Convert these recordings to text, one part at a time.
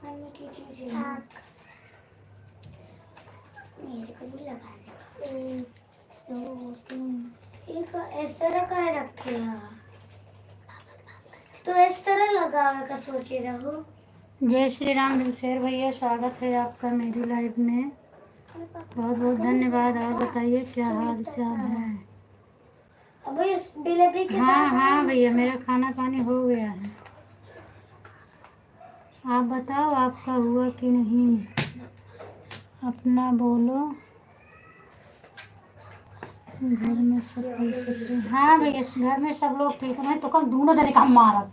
Mummy की चीजें मेरे को भी लगाने। 1 2 3 एक इस तरह का रखे तो इस तरह लगावे का सोचे रहो। जय श्री राम दिलशेर भैया, स्वागत है आपका मेरी लाइफ में। बहुत बहुत धन्यवाद। और बताइए क्या हाल चाल है? अब इस डिलीवरी के हाँ साथ हाँ भैया, मेरा खाना पानी हो गया है। आप बताओ आपका हुआ कि नहीं, अपना बोलो। घर में सब कैसे? हाँ भैया, घर में सब लोग ठीक है। तो कल दोनों जने काम मारत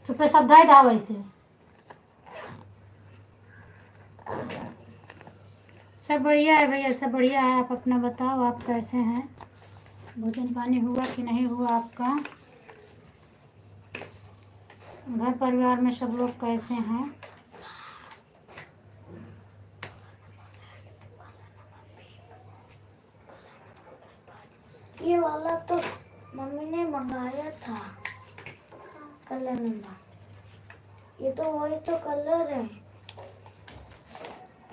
चुपे सब गए था वैसे। सब बढ़िया है भैया, सब बढ़िया है। आप अपना बताओ, आप कैसे हैं? भोजन पानी हुआ कि नहीं हुआ आपका? घर परिवार में सब लोग कैसे हैं? ये वाला तो मम्मी ने मंगाया था कलर नंबर। ये तो वही तो कलर है,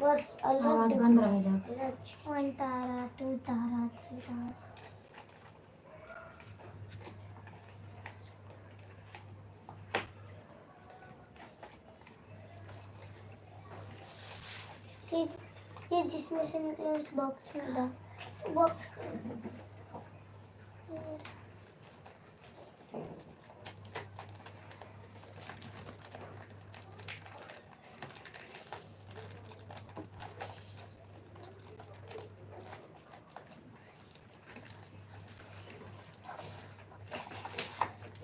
बस आवाज अलग बंद रहेगा। 1 तारा 2 तारा 3 तारा। ये जिसमें से निकले उस बॉक्स में डाल। बॉक्स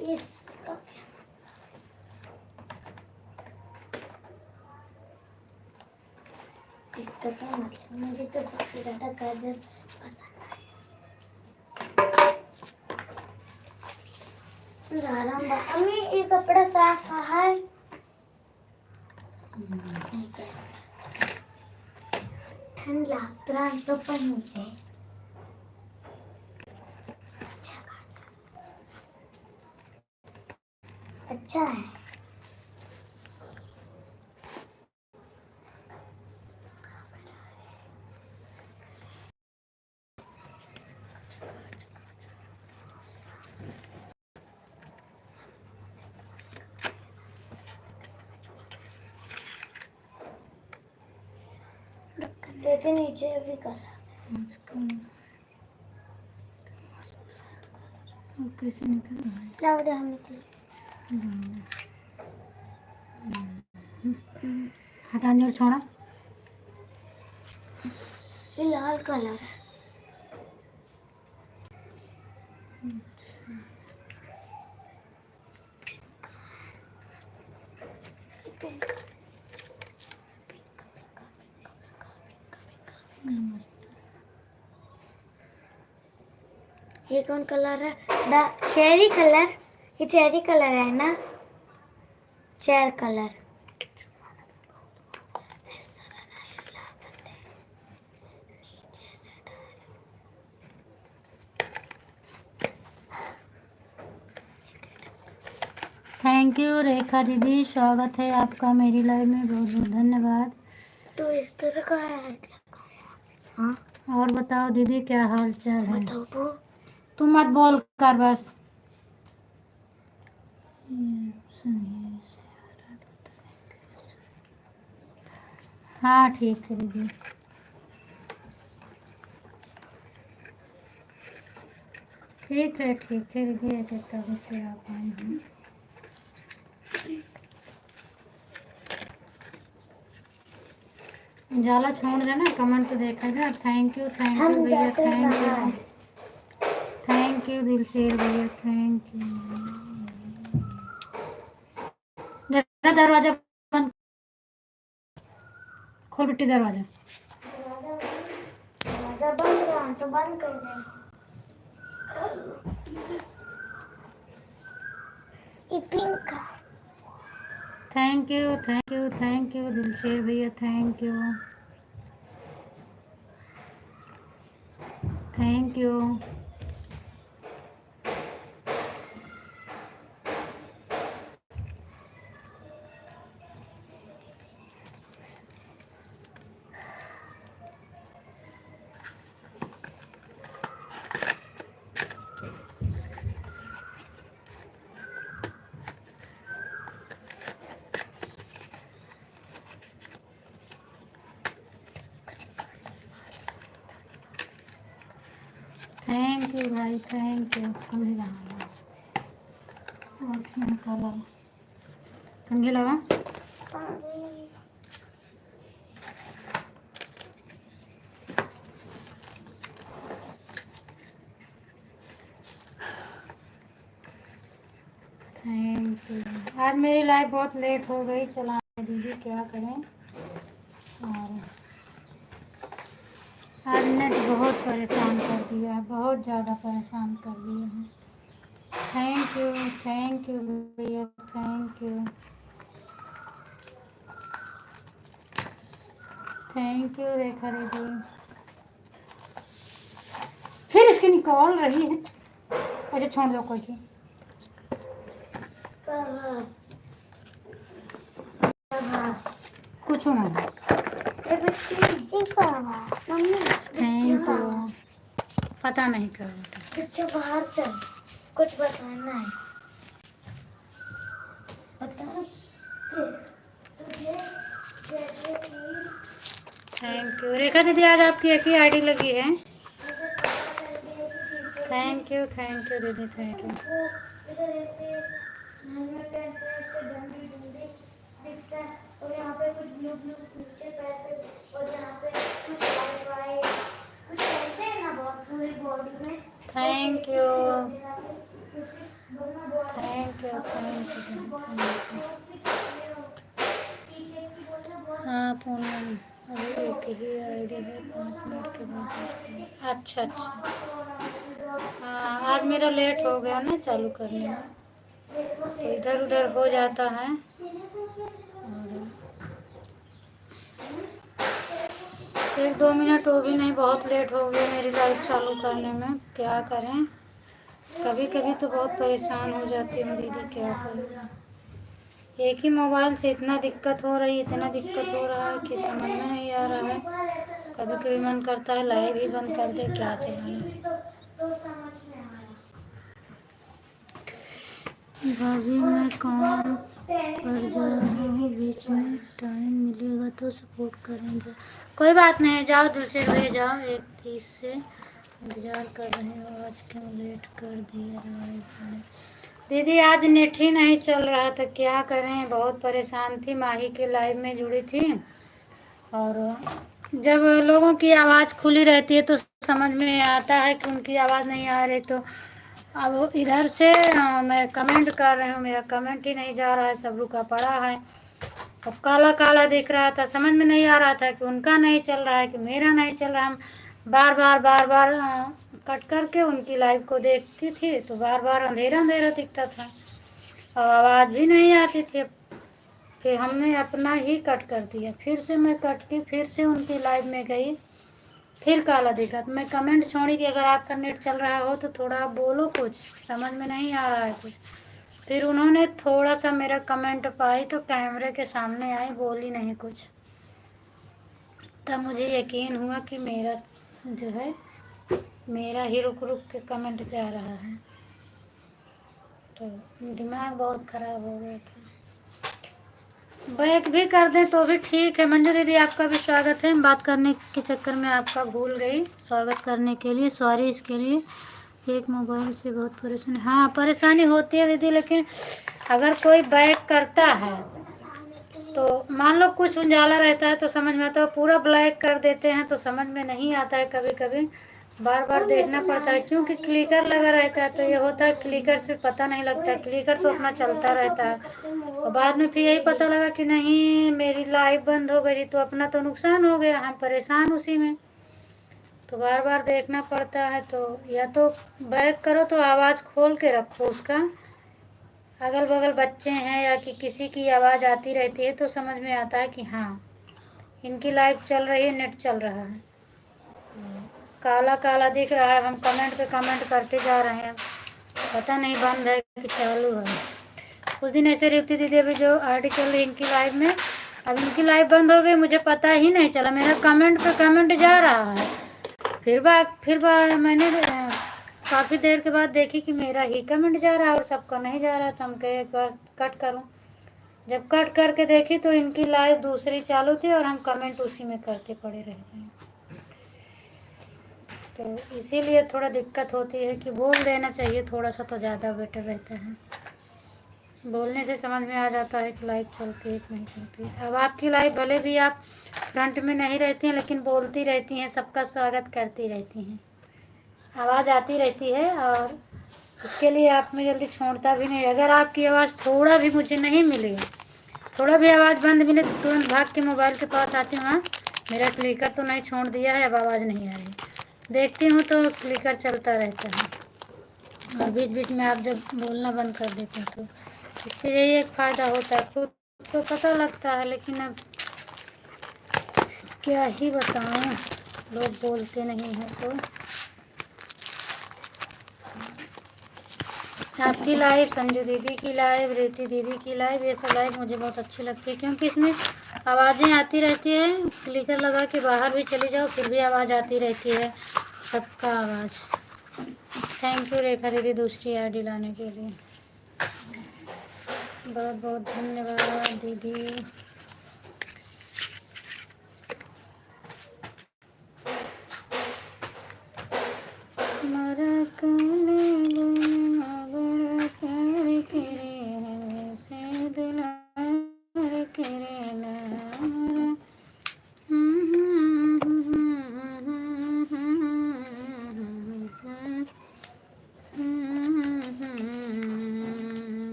इसका इसका क्या मतलब? मुझे तो सबसे ज्यादा गाजर पसंद है। अम्मी ये कपड़ा साफ है? ठंड लग रहा है तो पहनते। अच्छा है। लेकिन नीचे भी कर कैसे निकल लाओ दे हमें हटानी और छोड़ा। ये लाल कलर है। ये कौन कलर है? Cherry colour. ये चेरी कलर है ना? चेर कलर। थैंक यू रेखा दीदी, स्वागत है आपका मेरी लाइफ में। बहुत बहुत धन्यवाद। तो इस तरह का है। हाँ और बताओ दीदी क्या हाल चाल है? बताओ वो। तुम मत बोल कर बस। हाँ ठीक है दीदी। ठीक है दीदी, एक एक करके आप आए हैं। जाला छोड़ देना, कमेंट देखा जाए। थैंक यू भैया, थैंक यू दिलशेर भैया, थैंक यू। देखा दरवाजा बंद खोल बेटी, दरवाजा। दरवाजा बंद रहा तो बंद कर दे। ये पिंक है। थैंक यू दिलशेर भैया, थैंक यू। थैंक यू भाई, थैंक यू। कंघी लगा और क्या काला कंघी लगा। Thank you. आज मेरी लाइफ बहुत लेट हो गई चलाने दीदी, क्या करें। और आज नेट बहुत परेशान कर दिया है, बहुत ज़्यादा परेशान कर दिया है। थैंक यू भैया, thank you. Thank you Rekha दीदी। फिर इसकी निकाल रही है। अच्छा छोड़ दो कोई चीज। कुछ नहीं। Thank you. पता नहीं कर बेटा। बाहर चल, कुछ बताना है। बता तुझे जैसे कि थैंक यू रेखा दीदी, आज आपकी एक ही आईडी लगी है। थैंक यू दीदी, थैंक यू। और यहाँ पे कुछ ब्लू ब्लू नीचे पैसे और यहाँ पे कुछ वाइट वाइट कुछ कहते हैं ना बहुत पूरी बॉडी में। Thank you thank you thank you. हाँ पूनम, अभी एक ही आईडी है, 5 मिनट के बाद। अच्छा अच्छा। हाँ आज मेरा लेट हो गया ना चालू करने में, तो इधर उधर हो जाता है। और 1-2 मिनट वो भी नहीं, बहुत लेट हो गया मेरी लाइव चालू करने में, क्या करें। कभी कभी तो बहुत परेशान हो जाती हूँ दीदी, क्या करूँ। एक ही मोबाइल से इतना दिक्कत हो रही, इतना दिक्कत हो रहा है कि समझ में नहीं आ रहा है। कभी कभी मन करता है लाइव ही बंद कर दे, क्या चलाना। भाभी मैं काम पर जा रहा हूँ, बीच में टाइम मिलेगा तो सपोर्ट करेंगे। कोई बात नहीं, जाओ दिल से रह जाओ। 1:30 से इंतज़ार कर रहे हो, आज क्यों लेट कर दिया लाइव में। दीदी आज नेट ही नहीं चल रहा था, क्या करें, बहुत परेशान थी। माही के लाइव में जुड़ी थी, और जब लोगों की आवाज़ खुली रहती है तो समझ में आता है कि उनकी आवाज़ नहीं आ रही। तो अब इधर से मैं कमेंट कर रही हूँ, मेरा कमेंट ही नहीं जा रहा है, सब रुका पड़ा है। अब काला काला दिख रहा था, समझ में नहीं आ रहा था कि उनका नहीं चल रहा है कि मेरा नहीं चल रहा। हम बार बार कट करके उनकी लाइव को देखती थी, तो बार बार अंधेरा अंधेरा दिखता था और आवाज़ भी नहीं आती थी। फिर हमने अपना ही कट कर दिया, फिर से मैं कट के फिर से उनकी लाइव में गई, फिर काला दिख रहा। तो मैं कमेंट छोड़ी कि अगर आपका नेट चल रहा हो तो थोड़ा आप बोलो, कुछ समझ में नहीं आ रहा है कुछ। फिर उन्होंने थोड़ा सा मेरा कमेंट पाई तो कैमरे के सामने आई, बोली नहीं कुछ। तब मुझे यकीन हुआ कि मेरा जो है, मेरा ही रुक रुक के कमेंट जा रहा है। तो दिमाग बहुत ख़राब हो गया था। बैक भी कर दें तो भी ठीक है। मंजू दीदी आपका भी स्वागत है। बात करने के चक्कर में आपका भूल गई, स्वागत करने के लिए सॉरी इसके लिए। एक मोबाइल से बहुत परेशानी, हाँ परेशानी होती है दीदी, लेकिन अगर कोई बैक करता है तो मान लो कुछ उजाला रहता है तो समझ में आता है, पूरा ब्लैक कर देते हैं तो समझ में नहीं आता है। कभी कभी बार बार देखना पड़ता है, क्योंकि क्लिकर लगा रहता है तो ये होता है क्लिकर से पता नहीं लगता, क्लिकर तो अपना चलता रहता है। और बाद में फिर यही पता लगा कि नहीं मेरी लाइव बंद हो गई, तो अपना तो नुकसान हो गया, हम परेशान उसी में। तो बार बार देखना पड़ता है। तो या तो बैक करो तो आवाज़ खोल के रखो उसका, अगल बगल बच्चे हैं या कि किसी की आवाज़ आती रहती है तो समझ में आता है कि हाँ इनकी लाइव चल रही है, नेट चल रहा है। काला काला दिख रहा है, हम कमेंट पे कमेंट करते जा रहे हैं, पता नहीं बंद है कि चालू है। उस दिन ऐसे रेवती दीदी अभी जो आईडी चल रही इनकी लाइव में, अब इनकी लाइव बंद हो गई, मुझे पता ही नहीं चला, मेरा कमेंट पे कमेंट जा रहा है। फिर मैंने काफ़ी देर के बाद देखी कि मेरा ही कमेंट जा रहा है और सबका नहीं जा रहा था। हम कहे एक बार कट करूं, जब कट करके देखी तो इनकी लाइव दूसरी चालू थी और हम कमेंट उसी में करते पड़े रह गए। तो इसीलिए थोड़ा दिक्कत होती है कि बोल देना चाहिए थोड़ा सा तो ज़्यादा बेटर रहता है। बोलने से समझ में आ जाता है कि लाइव चलती है कि नहीं चलती है। अब आपकी लाइव भले भी आप फ्रंट में नहीं रहती हैं लेकिन बोलती रहती हैं, सबका स्वागत करती रहती हैं, आवाज़ आती रहती है और इसके लिए आप में जल्दी छोड़ता भी नहीं। अगर आपकी आवाज़ थोड़ा भी मुझे नहीं मिले, थोड़ा भी आवाज़ बंद मिले तो तुरंत भाग के मोबाइल के पास आती हूँ। हाँ मेरा क्लिकर तो नहीं छोड़ दिया है, अब आवाज़ नहीं आ रही, देखती हूँ तो क्लिकर चलता रहता है और बीच बीच में आप जब बोलना बंद कर देते हैं तो इससे यही एक फ़ायदा होता है। खुद को पता लगता है लेकिन अब क्या ही बताऊँ, लोग बोलते नहीं हैं। तो आपकी लाइव, संजू दीदी की लाइव, रेती दीदी की लाइव, ये सब लाइव मुझे बहुत अच्छी लगती है क्योंकि इसमें आवाज़ें आती रहती है। क्लिकर लगा के बाहर भी चली जाओ फिर भी आवाज़ आती रहती है, सबका आवाज़। थैंक यू रेखा दीदी दूसरी आईडी लाने के लिए, बहुत बहुत धन्यवाद दीदी।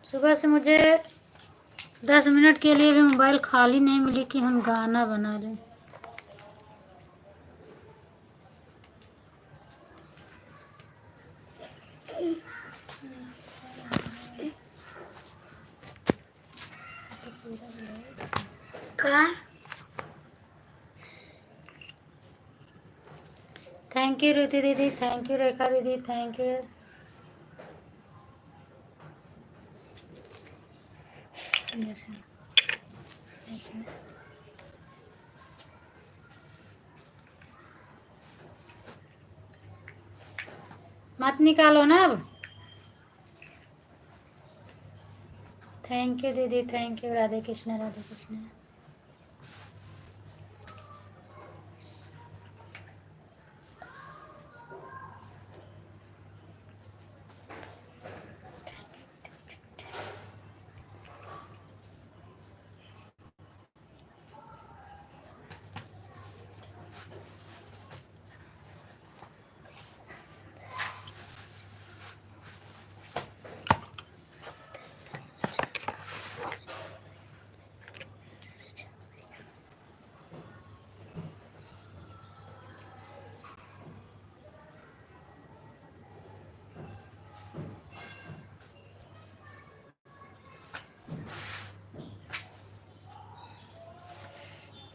सुबह से मुझे 10 मिनट के लिए भी मोबाइल खाली नहीं मिली कि हम गाना बना लें। थैंक यू रुति दीदी, थैंक यू रेखा दीदी, थैंक यू। मत निकालो ना अब। थैंक यू दीदी, thank you. Radhe Krishna, Radhe Krishna.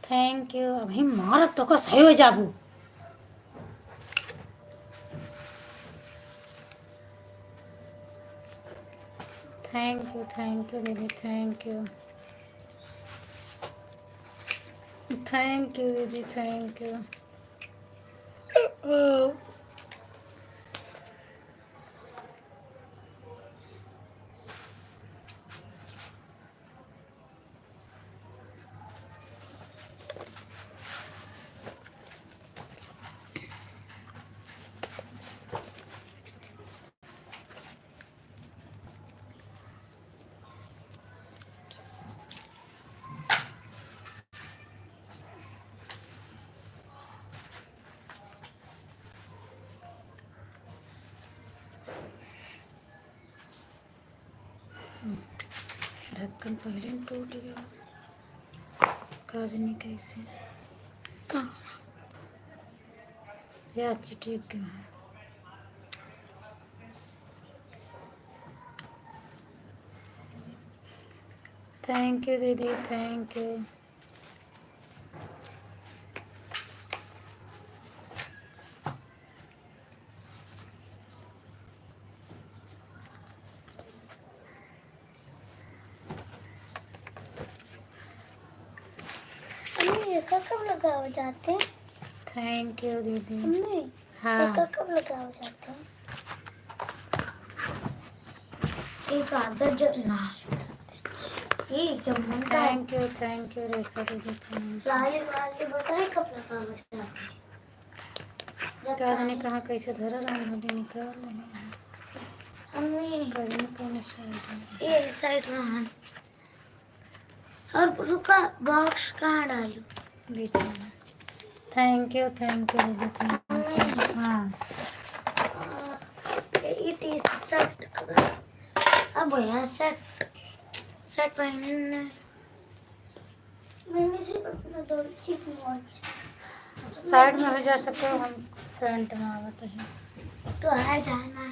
Thank you. अभी मारक तो का सही हो जाबू। थैंक यू दीदी, थैंक यू। थैंक यू दीदी, थैंक यू। ढक्कन पहले टूट गया, काजनी कैसे या चिटिक गया है। थैंक यू दीदी, थैंक यू। कब लगाओ जाते हैं? थैंक यू दीदी। हाँ, हाँ कब लगाओ जाते हैं? एक आदत जो ना ये चम्मच का है। थैंक यू रेखा दीदी, थैंक लाली वाली बताए कब लगा बचता क्या जाने कहाँ कैसे धरा रहा होली निकाल रहे हैं। हमें कहीं कौन साइड है। ये साइड रहा और रुका बॉक्स कहाँ डालूं? बीच में। थैंक यू दीदी, थैंक यू। हाँ ये टी शर्ट अब भैया शर्ट पहनना मैंने से अपना दो चिप वॉच साइड में हो जा सको, हम फ्रंट में आवत हैं। तो है जाना।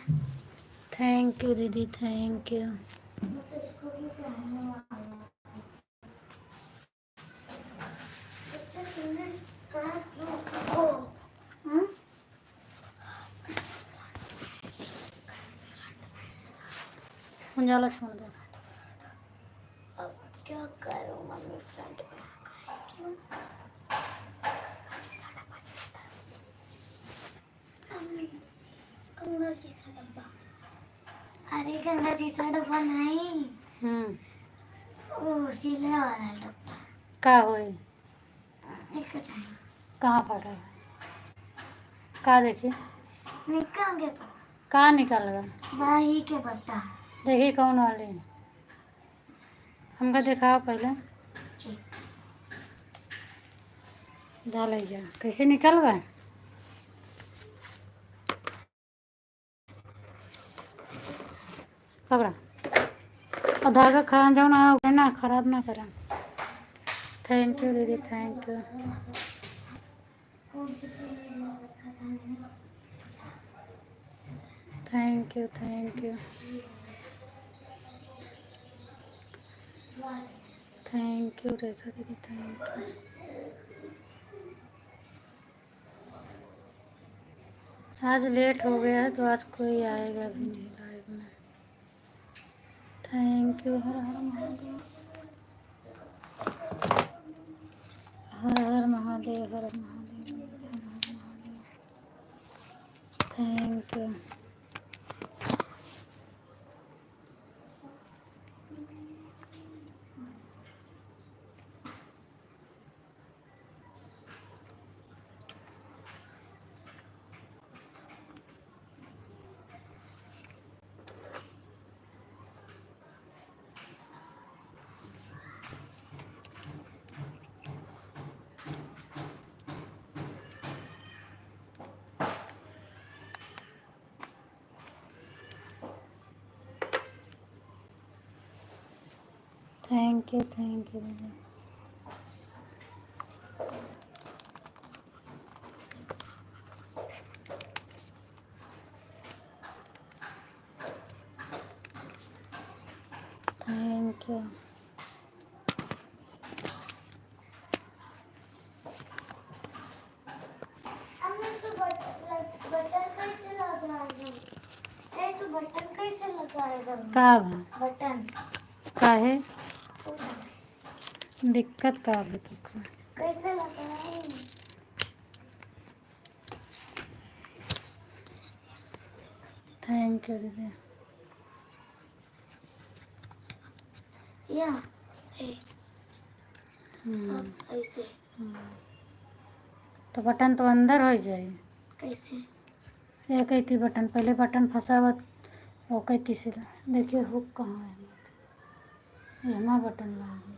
थैंक यू दीदी, थैंक यू। मैं तो इसको भी पहनने वाला हूँ। अच्छा तुमने कहा ओ उजाला छोड़ दो। अब क्या करूँ मम्मी फ्रंट में क्यों? मम्मी गंगा शीशा डब्बा, अरे गंगा शीशा डब्बा नहीं, वो सिले वाला डब्बा का होई एक चाहिए। कहाँ पड़ा है? का देखी निकाल के कहाँ निकल गया? भाई के बट्टा देखी कौन वाली, हमका दिखाओ पहले। डाल जा, कैसे निकल गए? पकड़ा और धागा खराब जाओ ना खराब ना करा। थैंक यू दीदी, thank you. Thank you thank you thank you Rekha दीदी, थैंक यू। आज लेट हो गया है तो आज कोई आएगा भी नहीं लाइव में। Thank you. हर हर महादेव, हर हर महादेव, हर हर महादेव, हर हर Mahadev. Thank you. Thank you दीदी। Thank you. बटन कैसे लगाएगा? का बटन का है दिक्कत का है तुमको? कैसे लगाएं? थैंक यू दीदी। या ऐसे तो बटन तो अंदर हो जाए। कैसे? एक ही बटन, पहले बटन फंसावत वो कहती से देखिए हुक कहाँ है, यहाँ बटन लगे।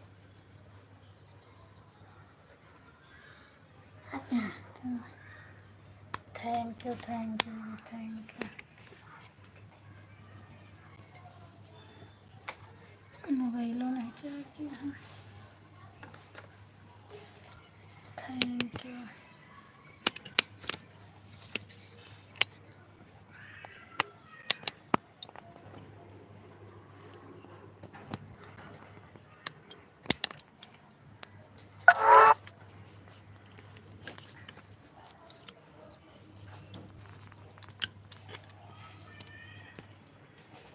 Thank you thank you. मोबाइलों नहीं चार्ज है। Thank you.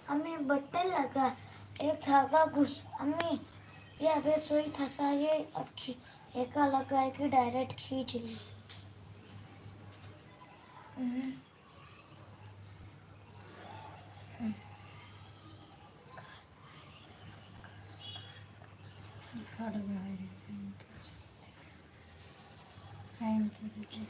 हमें बटन लगा, एक धागा घुस हमें ये अबे सुई फंसाइए। अब एक लगा के डायरेक्ट खींच ली। फट गया है जैसे। थैंक यू दीदी।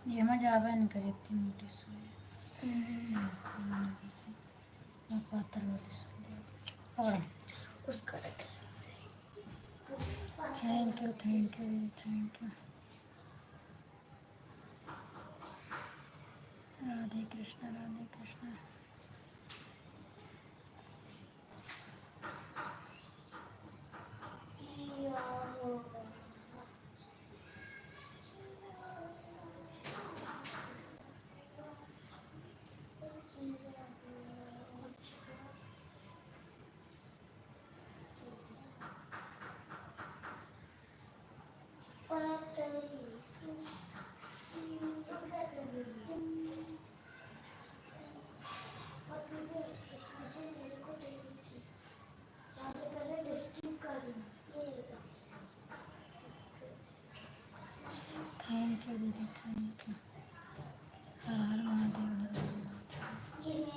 ये मैं जावा नहीं करी इतनी मोटी सुई पातर वाली सुई और उसका रख। Thank you thank you thank you. Radhe Krishna Radhe Krishna. Thank you दीदी थैंक यू। हर हर महादेव हर हर महादेव।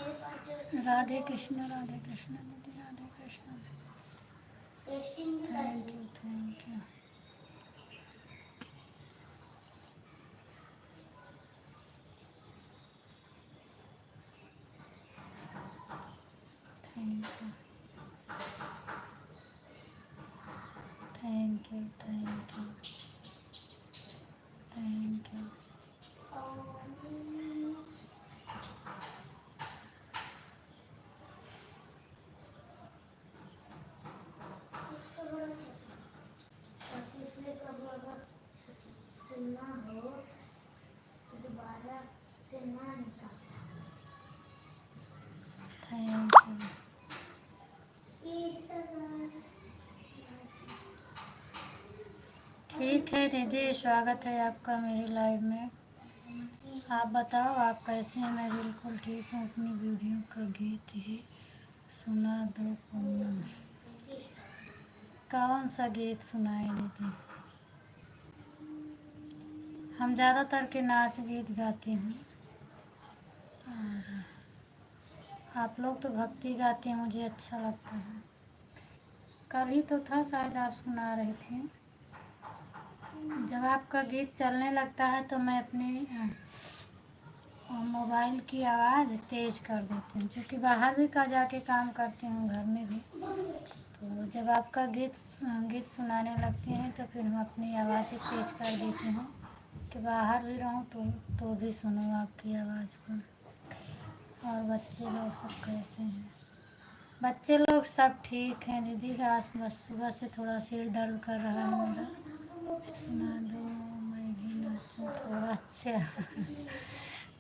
राधे कृष्ण दीदी Radhe Krishna. Thank you thank you. Thank you thank you thank you thank you. सुनना हो तो दोबारा सुनना निकाल। Thank you. ठीक है दीदी स्वागत है आपका मेरी लाइव में। आप बताओ आप कैसे हैं? मैं बिल्कुल ठीक हूँ। अपनी वीडियो का गीत ही सुना दो पूनम। कौन सा गीत सुनाए दीदी? हम ज़्यादातर के नाच गीत गाते हैं और आप लोग तो भक्ति गाते हैं, मुझे अच्छा लगता है। कल ही तो था शायद आप सुना रहे थे। जब आपका गीत चलने लगता है तो मैं अपनी मोबाइल की आवाज़ तेज़ कर देती हूँ, क्योंकि बाहर भी का जाके काम करती हूँ, घर में भी। तो जब आपका गीत सुनाने लगते हैं तो फिर हम अपनी आवाज़ तेज़ कर देती हूँ कि बाहर भी रहूँ तो भी सुनो आपकी आवाज़ को। और बच्चे लोग सब कैसे हैं? बच्चे लोग सब ठीक हैं दीदी। आज बस सुबह से थोड़ा सिर दर्द कर रहा है मेरा। सुना दो मैं भी नाचूं थोड़ा। अच्छा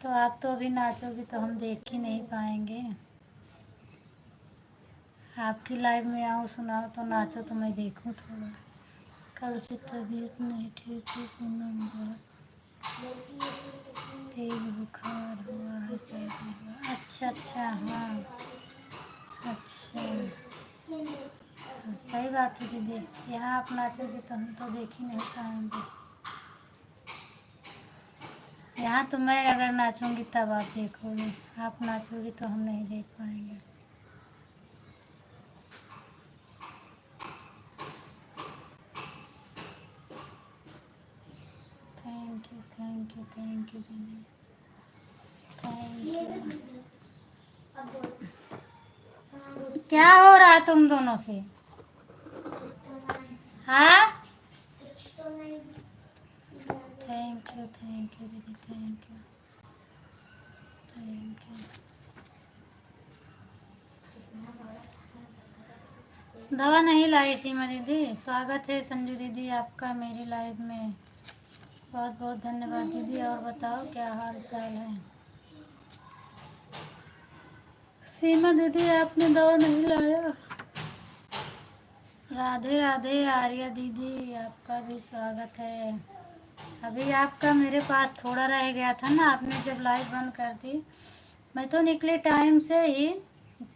तो आप तो अभी नाचोगी तो हम देख ही नहीं पाएंगे। आपकी लाइव में आऊँ सुनाओ तो नाचो तो मैं देखूँ थोड़ा। कल से तबीयत नहीं ठीक है पूनम, बहुत तेज बुखार हुआ है, सर्दी हुआ। अच्छा अच्छा हाँ अच्छा सही बात है दीदी। यहाँ आप नाचोगे तो हम तो देख ही नहीं पाएंगे। यहाँ तो मैं अगर नाचूंगी तब आप देखोगे, आप नाचोगी तो हम नहीं देख पाएंगे। थैंक यू दीदी थैंक यू। क्या हो रहा है तुम दोनों से? हाँ थैंक यू दीदी थैंक यू। दवा नहीं लाई सीमा दीदी। स्वागत है संजू दीदी आपका मेरी लाइव में। बहुत बहुत धन्यवाद दीदी। और बताओ क्या हाल चाल है? सीमा दीदी आपने दवा नहीं लाया। राधे राधे आर्या दीदी आपका भी स्वागत है। अभी आपका मेरे पास थोड़ा रह गया था ना, आपने जब लाइव बंद कर दी। मैं तो निकले टाइम से ही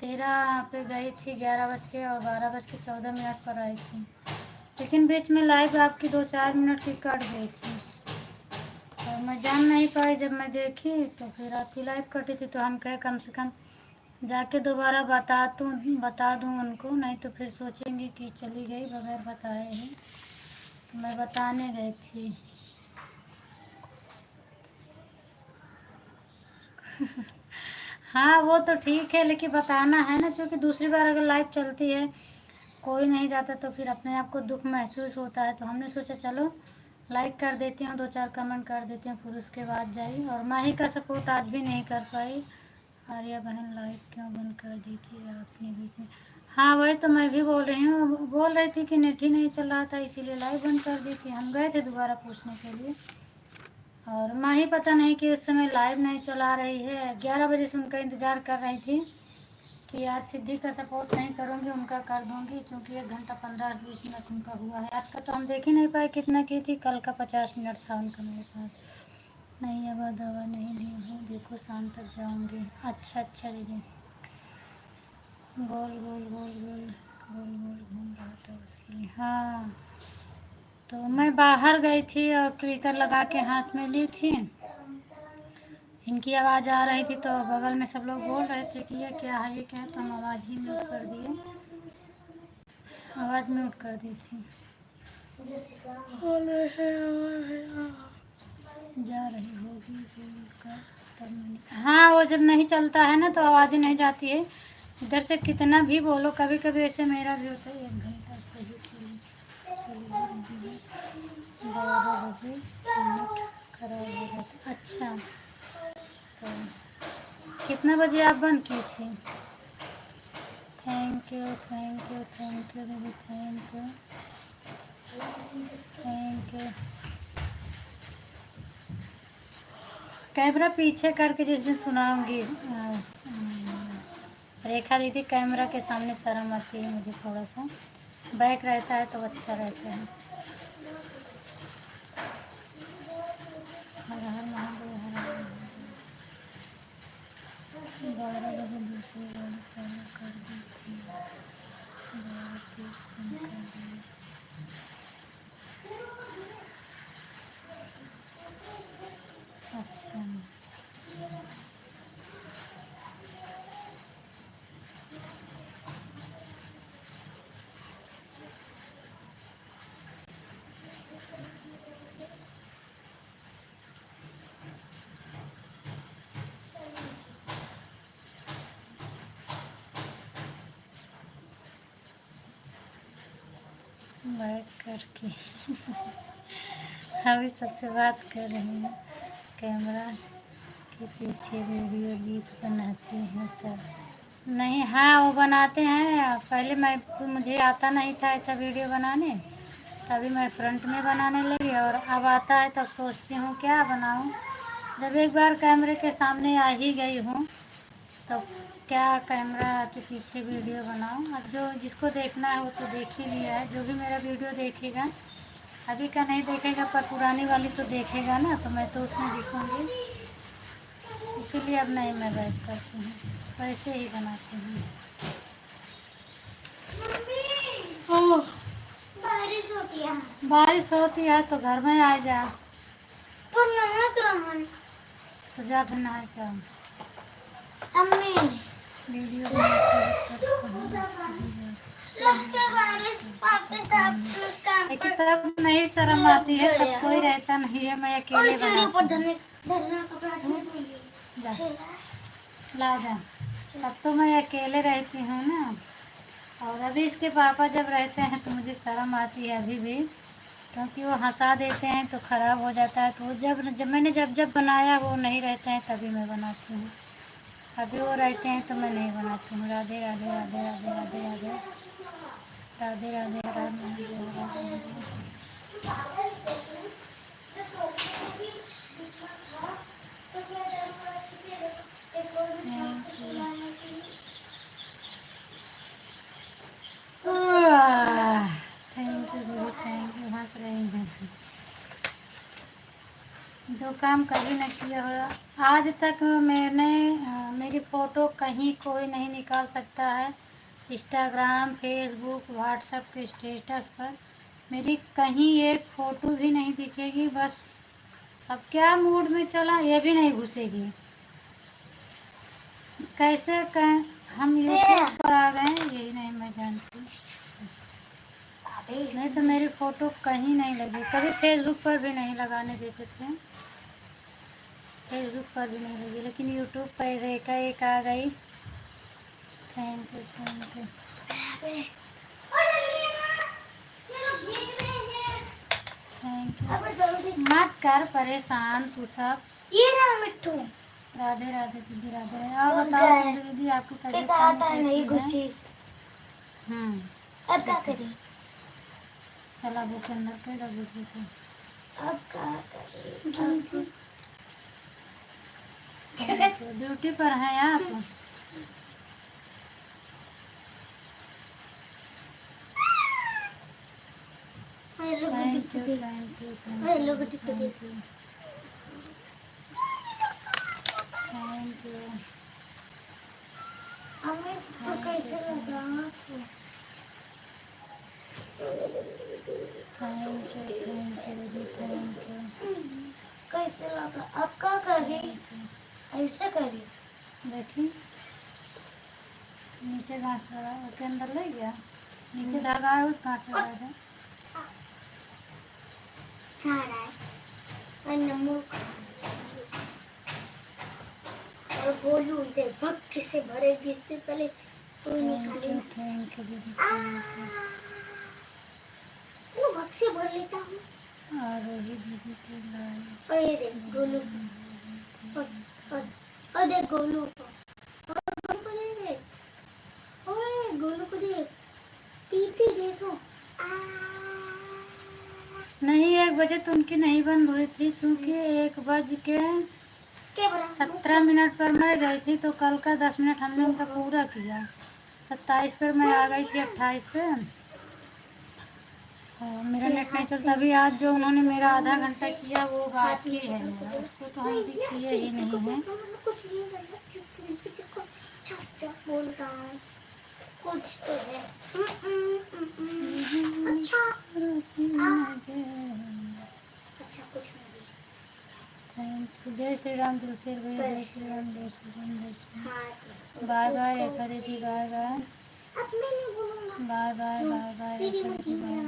13 पे गई थी, 11 बज के और 12 बज के 14 मिनट पर आई थी। लेकिन बीच में लाइव आपकी 2-4 मिनट की कट गई थी और मैं जान नहीं पाई। जब मैं देखी तो फिर आपकी लाइव कटी थी, तो हम कहे कम से कम जाके दोबारा बता दूँ उनको, नहीं तो फिर सोचेंगे कि चली गई बगैर बताए ही। तो मैं बताने गई थी। हाँ वो तो ठीक है, लेकिन बताना है ना, क्योंकि दूसरी बार अगर लाइव चलती है कोई नहीं जाता तो फिर अपने आप को दुख महसूस होता है। तो हमने सोचा चलो लाइक कर देती हूँ, 2-4 कमेंट कर देती हूँ, फिर उसके बाद जाइए। और माही का सपोर्ट आज भी नहीं कर पाई। आर्या बहन लाइव क्यों बंद कर दी थी आपने बीच में? हाँ वही तो मैं भी बोल रही हूँ, बोल रही थी कि नेट ही नहीं चल रहा था इसीलिए लाइव बंद कर दी थी। हम गए थे दोबारा पूछने के लिए, और माही पता नहीं कि उस समय लाइव नहीं चला रही है। 11 बजे से उनका इंतज़ार कर रही थी कि आज सिद्धि का सपोर्ट नहीं करूँगी, उनका कर दूँगी, क्योंकि 1 घंटा 15-20 मिनट उनका हुआ है। आज का तो हम देख ही नहीं पाए कितना की थी, कल का 50 मिनट था उनका मेरे पास। नहीं अब दवा नहीं ली हूँ, देखो शाम तक जाऊँगी। अच्छा अच्छा दीदी। गोल गोल गोल गोल गोल गोल घूम रहा था उसके लिए। हाँ तो मैं बाहर गई थी और क्लिकर लगा के हाथ में ली थी। इनकी आवाज़ आ रही थी तो बगल में सब लोग बोल रहे थे कि ये क्या है ये क्या है, तो हम आवाज़ ही म्यूट कर दिए, आवाज़ म्यूट कर दी थी। जा रही होगी बोल कर तब मैंने, हाँ वो जब नहीं चलता है ना तो आवाज़ ही नहीं जाती है। इधर से कितना भी बोलो, कभी कभी ऐसे मेरा भी होता है। 1 घंटा से ही चली चली गई बस, 12 बजे नेट खराब हो गया था। अच्छा तो कितना बजे आप बंद की थी? Thank you thank you thank you दीदी, thank you thank you. Camera पीछे करके जिस दिन सुनाऊंगी रेखा दीदी, कैमरा के सामने शर्म आती है मुझे, थोड़ा सा बैक रहता है तो अच्छा रहता है। हर हर महादेव हर हर महादेव। 12 बजे दूसरी गाड़ी चालू कर दी थी, 12:30 बंद कर दी। अच्छा बैठ करके अभी सबसे बात कर रही हूँ। कैमरा के पीछे वीडियो गीत बनाती हैं सब? नहीं, हाँ वो बनाते हैं। पहले मुझे आता नहीं था ऐसा वीडियो बनाने, तभी मैं फ्रंट में बनाने लगी, और अब आता है तब सोचती हूँ क्या बनाऊँ। जब एक बार कैमरे के सामने आ ही गई हूँ तो क्या कैमरा के पीछे वीडियो बनाऊँ। अब जो जिसको देखना है वो तो देख ही लिया है, जो भी मेरा वीडियो देखेगा, अभी का नहीं देखेगा पर पुरानी वाली तो देखेगा ना, तो मैं तो उसमें दिखूँगी। इसीलिए अब नहीं मैं बैठ करती हूँ, वैसे ही बनाती हूँ। ओह बारिश होती है बारिश होती है तो घर में आ जा, पर नहा कहाँ तो जा फिर नहा के अम्मी वीडियो बनाती है सब कहीं चली जाए। लगता है बारिश वापस आप काम लेकिन तब नहीं शर्म आती है, तब कोई रहता नहीं है, मैं अकेले सीढ़ी पर बनाती हूँ। धरना कपड़ा जा ला जा, तब तो मैं अकेले रहती हूँ ना। और अभी इसके पापा जब रहते हैं तो मुझे शर्म आती है अभी भी, क्योंकि वो हंसा देते हैं तो ख़राब हो जाता है। तो मैंने जब बनाया वो नहीं रहते हैं तभी मैं बनाती हूँ। अभी वो रहते हैं तो मैं नहीं बनाती हूँ। राधे राधे राधे राधे राधे राधे राधे राधे राधे राधे। थैंक यू दीदी, थैंक यू। हंस रही हैं, जो काम कभी न किया हो आज तक मेरी फ़ोटो कहीं कोई नहीं निकाल सकता है। इंस्टाग्राम, फेसबुक, व्हाट्सएप के स्टेटस पर मेरी कहीं एक फ़ोटो भी नहीं दिखेगी। बस अब क्या मूड में चला ये भी नहीं घुसेगी। कैसे हम यूट्यूब पर आ गए यही नहीं मैं जानती। नहीं तो मेरी फ़ोटो कहीं नहीं लगी। कभी फेसबुक पर भी नहीं लगाने देते थे, फेसबुक पर भी नहीं लगी, लेकिन यूट्यूब पर रेखा एक आ गई। Thank you thank you thank you. मत कर परेशान तू सब। ये रहा मिट्टू। राधे राधे दीदी, राधे राधे। और बताओ संजू दीदी आपकी तबीयत पानी नहीं कैसी है? घुसी। अब क्या करें? चला वो के अंदर के दबू से तो अब क्या करें? ड्यूटी पर हैं आप? Thank you thank you hello thank Guddi you thank you thank you. हमें तो कैसे लगा? थैंक यू दीदी थैंक यू। कैसे लगा? अब क्या करें? ऐसे करें? देखिए नीचे गांठ लगा उसके अंदर ले गया। नीचे धागा है उस गांठ लगा है। खा रहा है और नमक और गोलू इधर भक्ति से भरेगी। इससे पहले कोई निकाले। थैंक यू दीदी थैंक यू। चलो भक्ति से भर लेता हूँ। और वही दीदी के लाए। और ये देख गोलू और देख गोलू और गोलू को देख। ओए गोलू को देख। दीदी देखो। नहीं 1 बजे तो उनकी नहीं बंद हुई थी क्योंकि 1 बज के 17 मिनट पर मैं गई थी तो कल का 10 मिनट हमने उनका पूरा किया। 27 पर मैं आ गई थी 28 पे। मेरा नेट नहीं चलता। अभी आज जो उन्होंने मेरा आधा घंटा किया वो बाकी है मेरा, उसको तो हम भी किए ही नहीं हैं। बोल रहा हूँ कुछ तो है। अच्छा अच्छा कुछ नहीं। Thank you. जय श्री राम तुलसी भैया, जय श्री राम जय श्री राम जय श्री राम। बाय बाय रेखा दीदी, बाय बाय अब मैं नहीं बोलूँगा। Bye bye bye bye Rekha दीदी, bye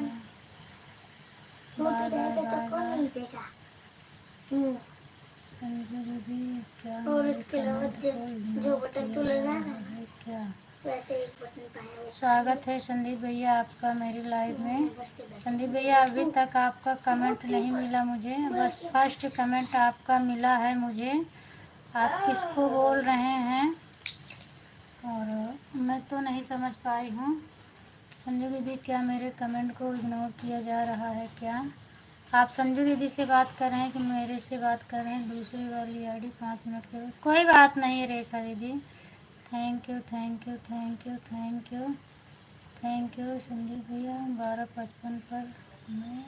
bye bye bye bye नहीं देगा। संजू दीदी क्या और मेरे उसके अलावा कमेंट को जो इग्नोर बटन किया तो जा लगा रहा है है क्या? वैसे एक बटन पाया वो। स्वागत है संदीप भैया आपका मेरी लाइव में। संदीप भैया अभी तक आपका कमेंट नहीं मिला मुझे, बस फर्स्ट कमेंट आपका मिला है मुझे। आप किसको बोल रहे हैं और मैं तो नहीं समझ पाई हूँ। संजू दीदी क्या मेरे कमेंट को इग्नोर किया जा रहा है क्या? आप संजू दीदी से बात कर रहे हैं कि मेरे से बात कर रहे हैं? दूसरी वाली आईडी 5 मिनट के बाद। कोई बात नहीं रेखा दीदी। Thank you thank you thank you thank you thank you Sandeep भैया। 12:55 पर मैं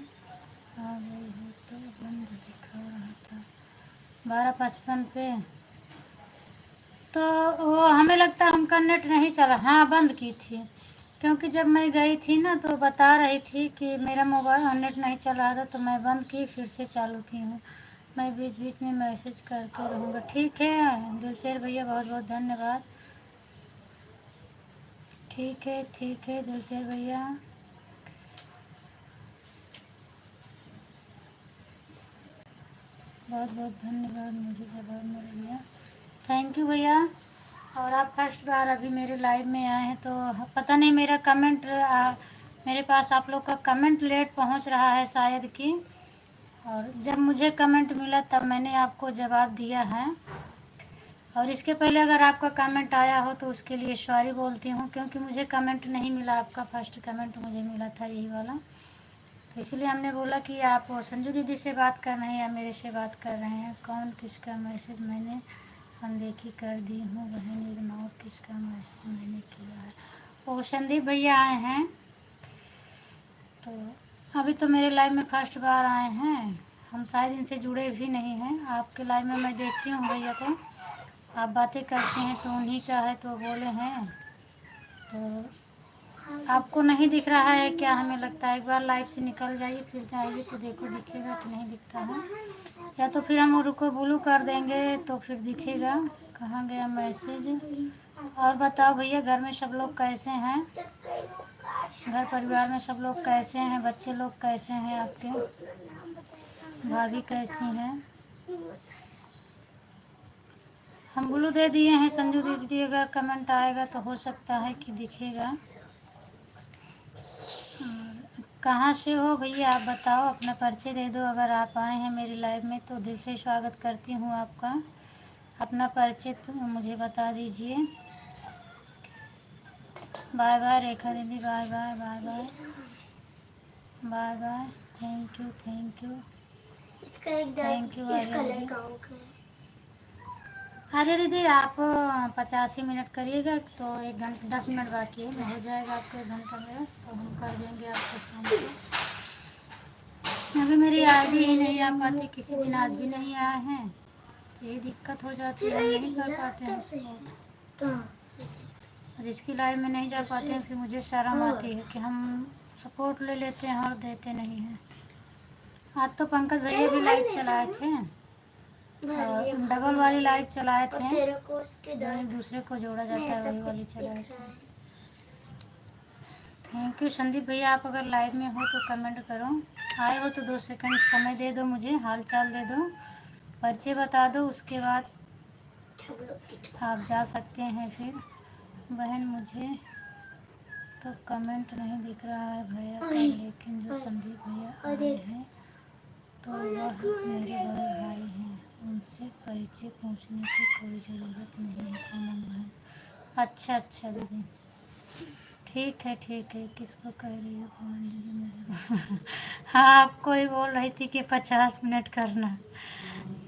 आ गई हूँ तो बंद दिखा रहा था। 12:55 पे तो वो हमें लगता है हमका नेट नहीं चला। हाँ बंद की थी क्योंकि जब मैं गई थी ना तो बता रही थी कि मेरा मोबाइल नेट नहीं चल रहा था तो मैं बंद की फिर से चालू की हूँ। मैं बीच बीच में मैसेज करते रहूँगा। ठीक है दिलशेर भैया, बहुत बहुत धन्यवाद। ठीक है दिलशेर भैया। बहुत बहुत धन्यवाद, मुझे जवाब मिल गया। थैंक यू भैया। और आप फर्स्ट बार अभी मेरे लाइव में आए हैं तो पता नहीं मेरा कमेंट मेरे पास आप लोग का कमेंट लेट पहुंच रहा है शायद कि। और जब मुझे कमेंट मिला तब मैंने आपको जवाब दिया है। और इसके पहले अगर आपका कमेंट आया हो तो उसके लिए सॉरी बोलती हूँ क्योंकि मुझे कमेंट नहीं मिला। आपका फर्स्ट कमेंट मुझे मिला था यही वाला, तो इसलिए हमने बोला कि आप संजू दीदी से बात कर रहे हैं या मेरे से बात कर रहे हैं। कौन किसका मैसेज मैंने अनदेखी कर दी हूँ बहन, इग्नोर किसका मैसेज मैंने किया है? वो संदीप भैया आए हैं तो अभी तो मेरे लाइव में फर्स्ट बार आए हैं। हम शायद इनसे जुड़े भी नहीं हैं। आपके लाइव में मैं देखती हूँ भैया को, आप बातें करते हैं तो उन्हीं का है तो बोले हैं तो आपको नहीं दिख रहा है क्या? हमें लगता है एक बार लाइव से निकल जाइए फिर जाइए तो देखो दिखेगा कि नहीं दिखता है, या तो फिर हम रुको ब्लू कर देंगे तो फिर दिखेगा। कहाँ गया मैसेज? और बताओ भैया, घर में सब लोग कैसे हैं? घर परिवार में सब लोग कैसे हैं? बच्चे लोग कैसे हैं आपके? भाभी कैसी हैं? हम ब्लू दे दिए हैं संजू दीदी, अगर कमेंट आएगा तो हो सकता है कि दिखेगा। कहाँ से हो भैया आप बताओ, अपना परिचय दे दो। अगर आप आए हैं मेरी लाइव में तो दिल से स्वागत करती हूँ आपका। अपना परिचय तो मुझे बता दीजिए। बाय बाय रेखा दीदी, bye bye bye bye bye bye. Thank you इसका एक थैंक यू इस कलर दीदी। का होगा। अरे दीदी आप 85 मिनट करिएगा तो 1 घंटे 10 मिनट बाकी है, हो जाएगा आपका 1 घंटा में, तो हम कर देंगे आपको शाम को। अभी मेरी आईडी ही नहीं आ पाती, किसी दिन आज भी नहीं आए हैं तो ये दिक्कत हो जाती है, हम नहीं कर पाते हैं सपोर्ट। और इसकी लाइव में नहीं जा पाते हैं, फिर मुझे शर्म आती है कि हम सपोर्ट ले लेते हैं और देते नहीं हैं। आज तो पंकज भैया भी लाइव चलाए थे और डबल वाली लाइव चलाए थे, जो एक दूसरे को जोड़ा जाता है वही वाली चलाए थे। थैंक यू संदीप भैया, आप अगर लाइव में हो तो कमेंट करो। आए हो तो 2 सेकंड समय दे दो, मुझे हाल चाल दे दो, परिचय बता दो, उसके बाद आप जा सकते हैं। फिर बहन मुझे तो कमेंट नहीं दिख रहा है भैया का, लेकिन जो संदीप भैया आए हैं तो वह मेरे बड़े भाई हैं, उनसे परिचय पूछने की कोई ज़रूरत नहीं है पूनम बहन। अच्छा दीदी, ठीक है किसको कह रही है पूनम दीदी मुझे? हाँ आपको ही बोल रही थी कि 50 मिनट करना।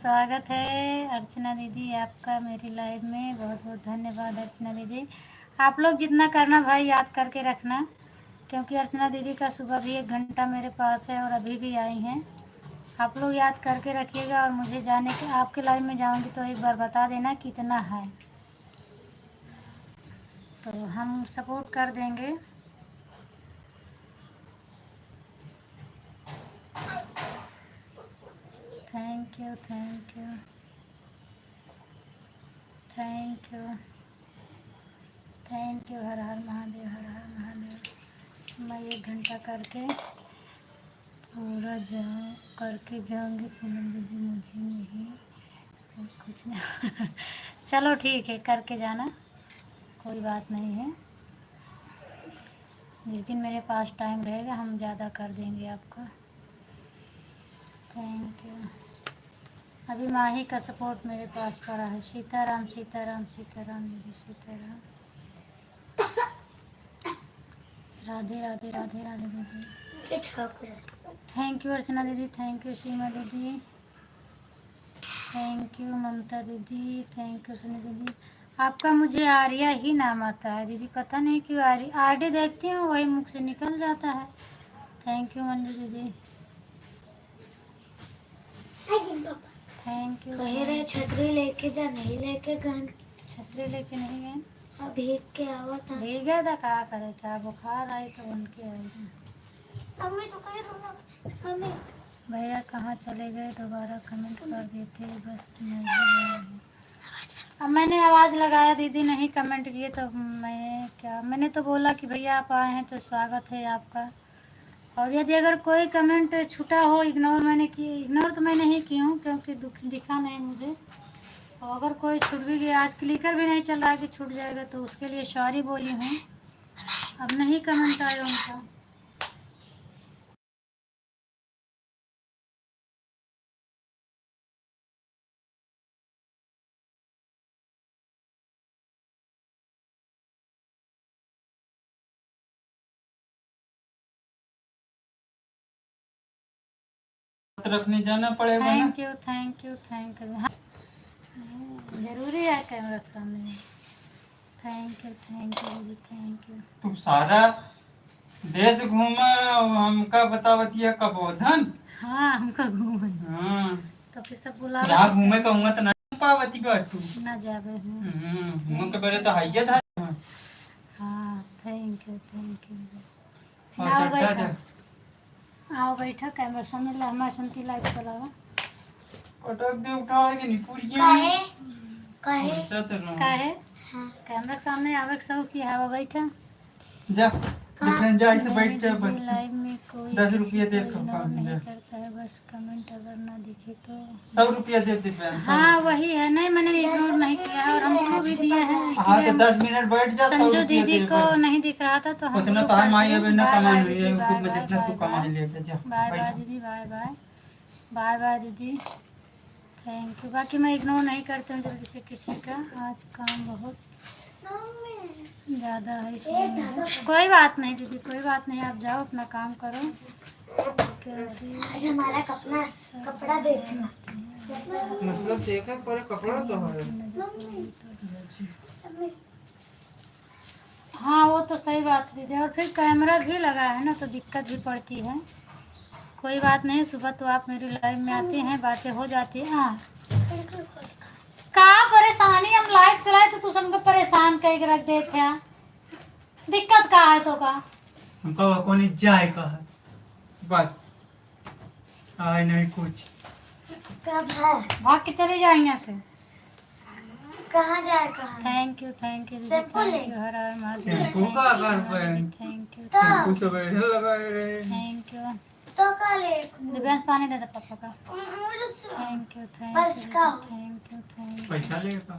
स्वागत है अर्चना दीदी आपका मेरी लाइव में, बहुत बहुत धन्यवाद अर्चना दीदी। आप लोग जितना करना भाई याद करके रखना, क्योंकि अर्चना दीदी का सुबह भी 1 घंटा मेरे पास है और अभी भी आई हैं। आप लोग याद करके रखिएगा और मुझे जाने के आपके लाइव में जाऊंगी तो एक बार बता देना कितना है, तो हम सपोर्ट कर देंगे। थैंक यू हर हर महादेव, हर हर महादेव। मैं 1 घंटा करके पूरा करके जाऊंगी पूनम दीदी, मुझे नहीं और कुछ नहीं। चलो ठीक है, करके जाना, कोई बात नहीं है। जिस दिन मेरे पास टाइम रहेगा हम ज़्यादा कर देंगे आपका। Thank you. अभी माही का सपोर्ट मेरे पास पड़ा है। सीताराम दीदी, सीताराम। राधे दीदी। थैंक यू अर्चना दीदी, थैंक यू सीमा दीदी, थैंक यू ममता दीदी, थैंक यू सुनी दीदी। आपका मुझे आर्या ही नाम आता है दीदी, पता नहीं क्यों। आईडी देखती हूँ वही मुख से निकल जाता है। थैंक यू मंजू दीदी, थैंक यू। कह रहे छतरी लेके जा, नहीं लेके गए। छतरी लेके नहीं गए, भीग के आवा था। भीग गया था, क्या करे था, बुखार आई तो बन के आएगी। मम्मी तो कह रहा मम्मी भैया कहाँ चले गए, दोबारा कमेंट कर देते बस मैं भी गया हूँ। अब मैंने आवाज़ लगाया, दीदी नहीं कमेंट किए तो मैंने तो बोला कि भैया आप आए हैं तो स्वागत है आपका। और यदि अगर कोई कमेंट छूटा हो, इग्नोर तो मैं नहीं की हूँ क्योंकि दिखा नहीं मुझे। और अगर कोई छूट भी गया, आज क्लिकर भी नहीं चल रहा कि छूट जाएगा, तो उसके लिए सॉरी बोली हूँ। अब नहीं कमेंट आया उनका। रखने जाना पड़ेगा ना। थैंक यू हाँ, जरूरी है कैमरा के सामने। थैंक यू दीदी, थैंक यू। तुम सारा देश घूमा, हमका बतावतिया कब धन। हाँ हमका घूमे, हाँ तो फिर सब बुला जहाँ घूमे कहूँगा तो ना पावती का तू ना जावे हूँ। घूमे के पहले तो हाइया था। हाँ थैंक यू थैंक यू। और आओ चट्टा बैठा दे आओ बैठा कैमरा सामने ला हमारे संती लाइव चलावा कटक दे उठाए कि नहीं पूरी काहे काहे फुर्सत रहो काहे हाँ कैमरा के सामने आवे के सब की हवा बैठा जा डिफेंस जा ऐसे बैठ जा दीदी बस लाइव में कोई 10 किसी रुपया को दे इग्नोर नहीं जा करता है बस कमेंट अगर ना दिखे तो 100 रुपया दे डिफेंस हाँ वही है नहीं मैंने इग्नोर नहीं किया और हमको भी दिया है हाँ इसलिए तो 10 मिनट बैठ जा 100 संजू रुपया दीदी दे को नहीं दिख रहा था तो हम उतना तो हम आई अबे ना कमाने हुई है यूट्यूब में जितना तू कमा ले जा बाय बाय बैठ दीदी बाय बाय बाय बाय दीदी थैंक यू बाकी मैं इग्नोर नहीं करती हूँ जल्दी से किसी का आज काम बहुत मम्मी ज़्यादा है इसलिए मुझे कोई बात नहीं दीदी कोई बात नहीं आप जाओ अपना काम करो क्योंकि आज हमारा कपड़ा देखना मतलब देखा पर कपड़ा तो है मम्मी हाँ वो तो सही बात है दीदी और फिर कैमरा भी लगा है ना तो दिक्कत भी पड़ती है कोई बात नहीं सुबह तो आप मेरी लाइव में आते हैं बातें हो जाती हैं हाँ का परेशानी हम लाइव चलाए तो तू हमको परेशान करके रख देते हैं दिक्कत का है तो का हमको कौन जाए का है बस आए नहीं कुछ कब है भाग के चले जाए यहाँ से कहाँ जाए कहाँ थैंक यू दीदी शैम्पू थैंक ले। यू हर हर शैम्पू का अगर पे थैंक यू शैम्पू सवेरे लगाए रहे थैंक यू तो का ले दिव्यांश पानी दे दे पापा का थैंक यू बस का। थैंक यू पैसा लेगा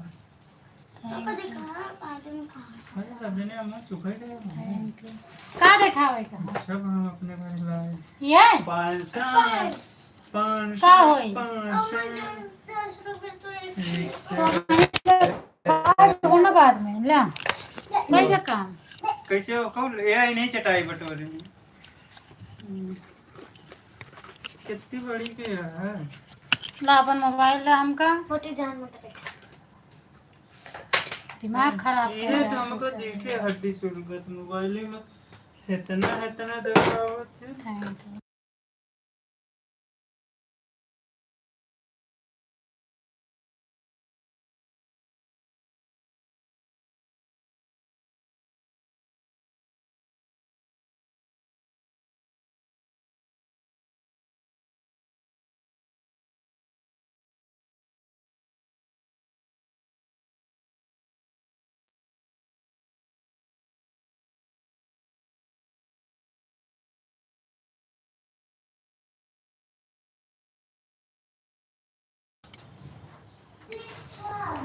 तो का दिखा आदमी कहाँ अरे सब जने हम चुके गए थैंक यू का दिखावे का सब हम अपने घर लाए ये 500 का होई 10 रुपए तो एक ढूंढना बाद में ला भाई का काम कैसे हो कौन एआई नहीं चटाई बटोरे कितनी बड़ी के है ला अपन मोबाइल ला हमका मोटी जान मोटा दिमाग खराब कर ये रहा तो है हमको देखे हड्डी सुरगत मोबाइल में इतना देखा होते थैंक यू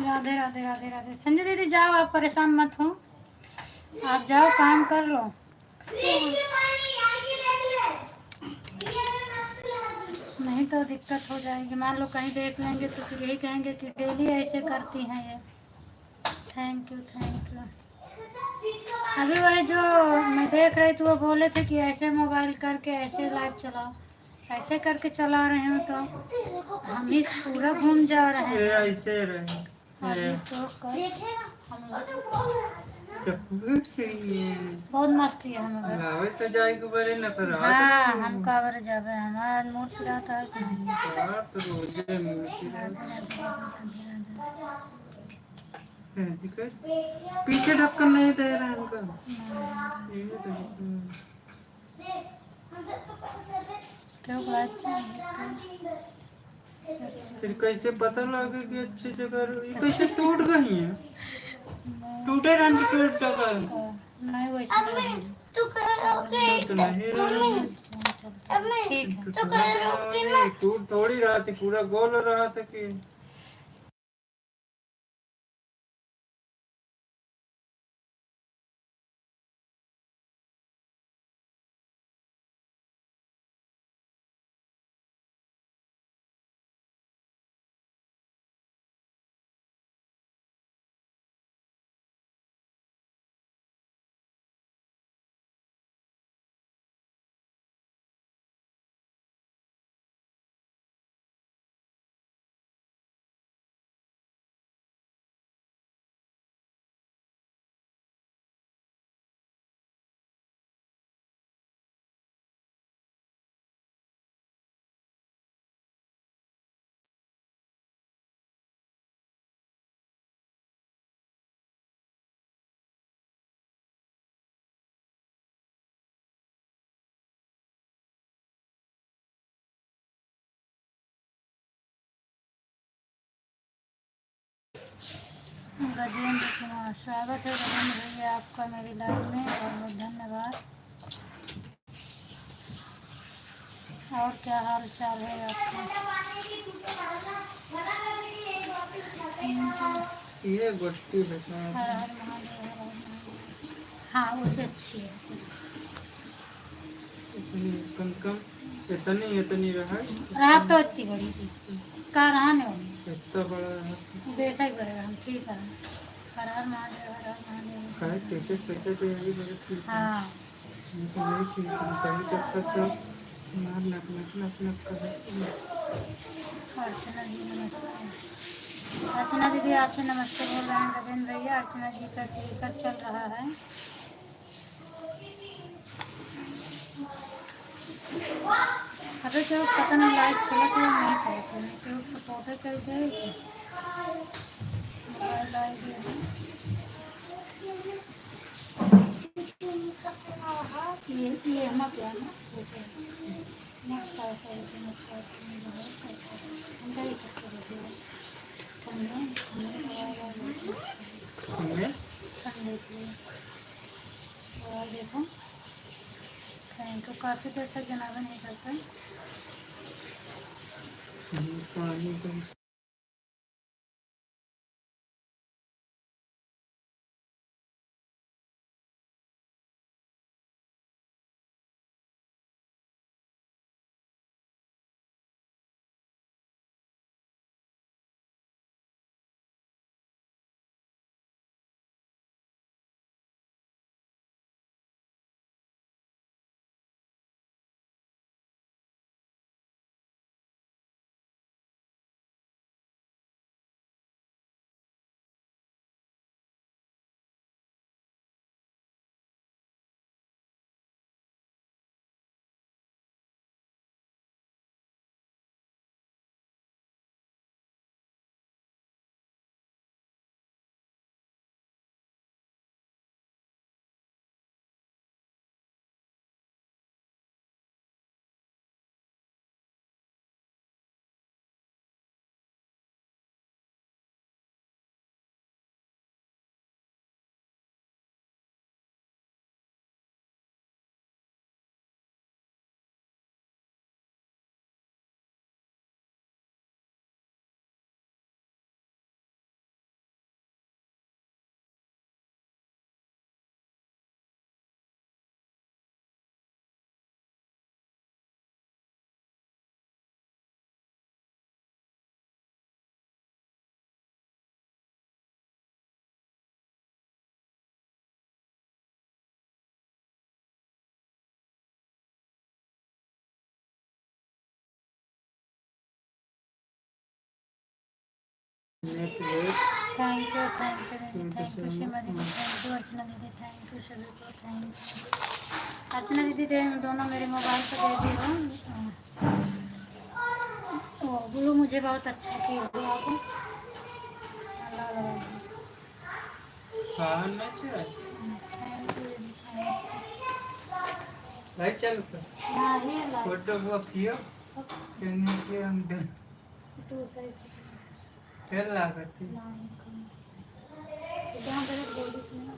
राधे राधे राधे राधे संजय दीदी जाओ आप परेशान मत हो आप जाओ काम कर लो नहीं तो दिक्कत हो जाएगी मान लो कहीं देख लेंगे तो फिर यही कहेंगे कि डेली ऐसे करती हैं ये थैंक यू अभी वही जो मैं देख रही थी वो बोले थे कि ऐसे मोबाइल करके ऐसे लाइव चलाओ ऐसे करके चला रहे हो तो हम इस पूरा घूम जा रहे हैं ये ऐसे रहे अभी तो कर हम लोग बहुत मस्ती है हम लोग लावे तो जाए के बरे न पर हाँ हम कावर जाबे हमारा मूड जाता है कि नहीं। रात रोजे मूर्ति पीछे ढक्कन नहीं दे रहा इनका ये क्यों बात फिर कैसे पता लगे कि अच्छी जगह ये कैसे टूट गई है टूटे रन टूट टका नहीं वैसे नहीं तू करोगे तो नहीं रहा ठीक है तो करोगे ना टूट थोड़ी रहा थी पूरा गोल रहा था कि गजेंद्र कुमार, स्वागत है गजेंद्र भैया आपका मेरी लाइव में, बहुत बहुत धन्यवाद। और क्या हाल चाल है आपका? ये गोष्ठी बता हर हर महादेव, हर हर महादेव। हाँ उससे अच्छी है। इतनी कम कम इतनी रहा रहा तो इतनी बड़ी थी, कहाँ रहा नहीं होगी, इतना बड़ा रहा देखा ही पड़ेगा हम, ठीक है। हर हर महादेव, हर हर महादेव। खाए टिकट पैसे तो यही बड़े ठीक है। हाँ तो नहीं ठीक है पहले चक्कर तो मार नक नक नक नक कर अर्चना जी नमस्ते। अर्चना दीदी आपसे नमस्ते बोल रहे हैं गजेंद्र भैया। अर्चना जी का टिकट चल रहा है। अभी तो पता नहीं लाइव चला था या नहीं चला था, यूट्यूब सपोर्ट कर दे मोबाइल लाइव भी है। ये हम क्या ना मस्त ऐसा हम कह सकते हैं हमें ठंडे के लिए। और देखो थैंक यू, काफ़ी देर तक जनाबा नहीं करता। पानी तो थैंक यू दीदी, थैंक यू सीमा दीदी, थैंक यू अर्चना दीदी, थैंक यू सभी को, थैंक यू। अर्चना दीदी दोनों मेरे मोबाइल पर दे दी हो। वो ब्लू मुझे बहुत अच्छा की आपको। हाँ मैं चला थैंक यू दीदी, थैंक यू। लाइट चालू कर हाँ ये ला फोटो वो कियो कहने से हम तो सही तेल लागत है जहाँ पर बोली सुनो।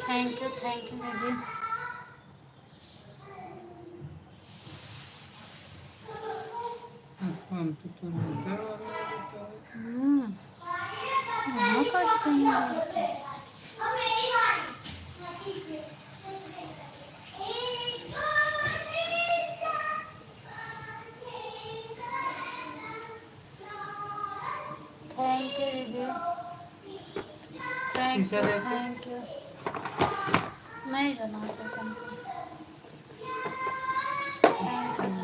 थैंक यू दीदी। हम तो तुरंत करते हैं। थैंक इसे यू देखो। Thank you. नहीं जनाते तुमको। थैंक यू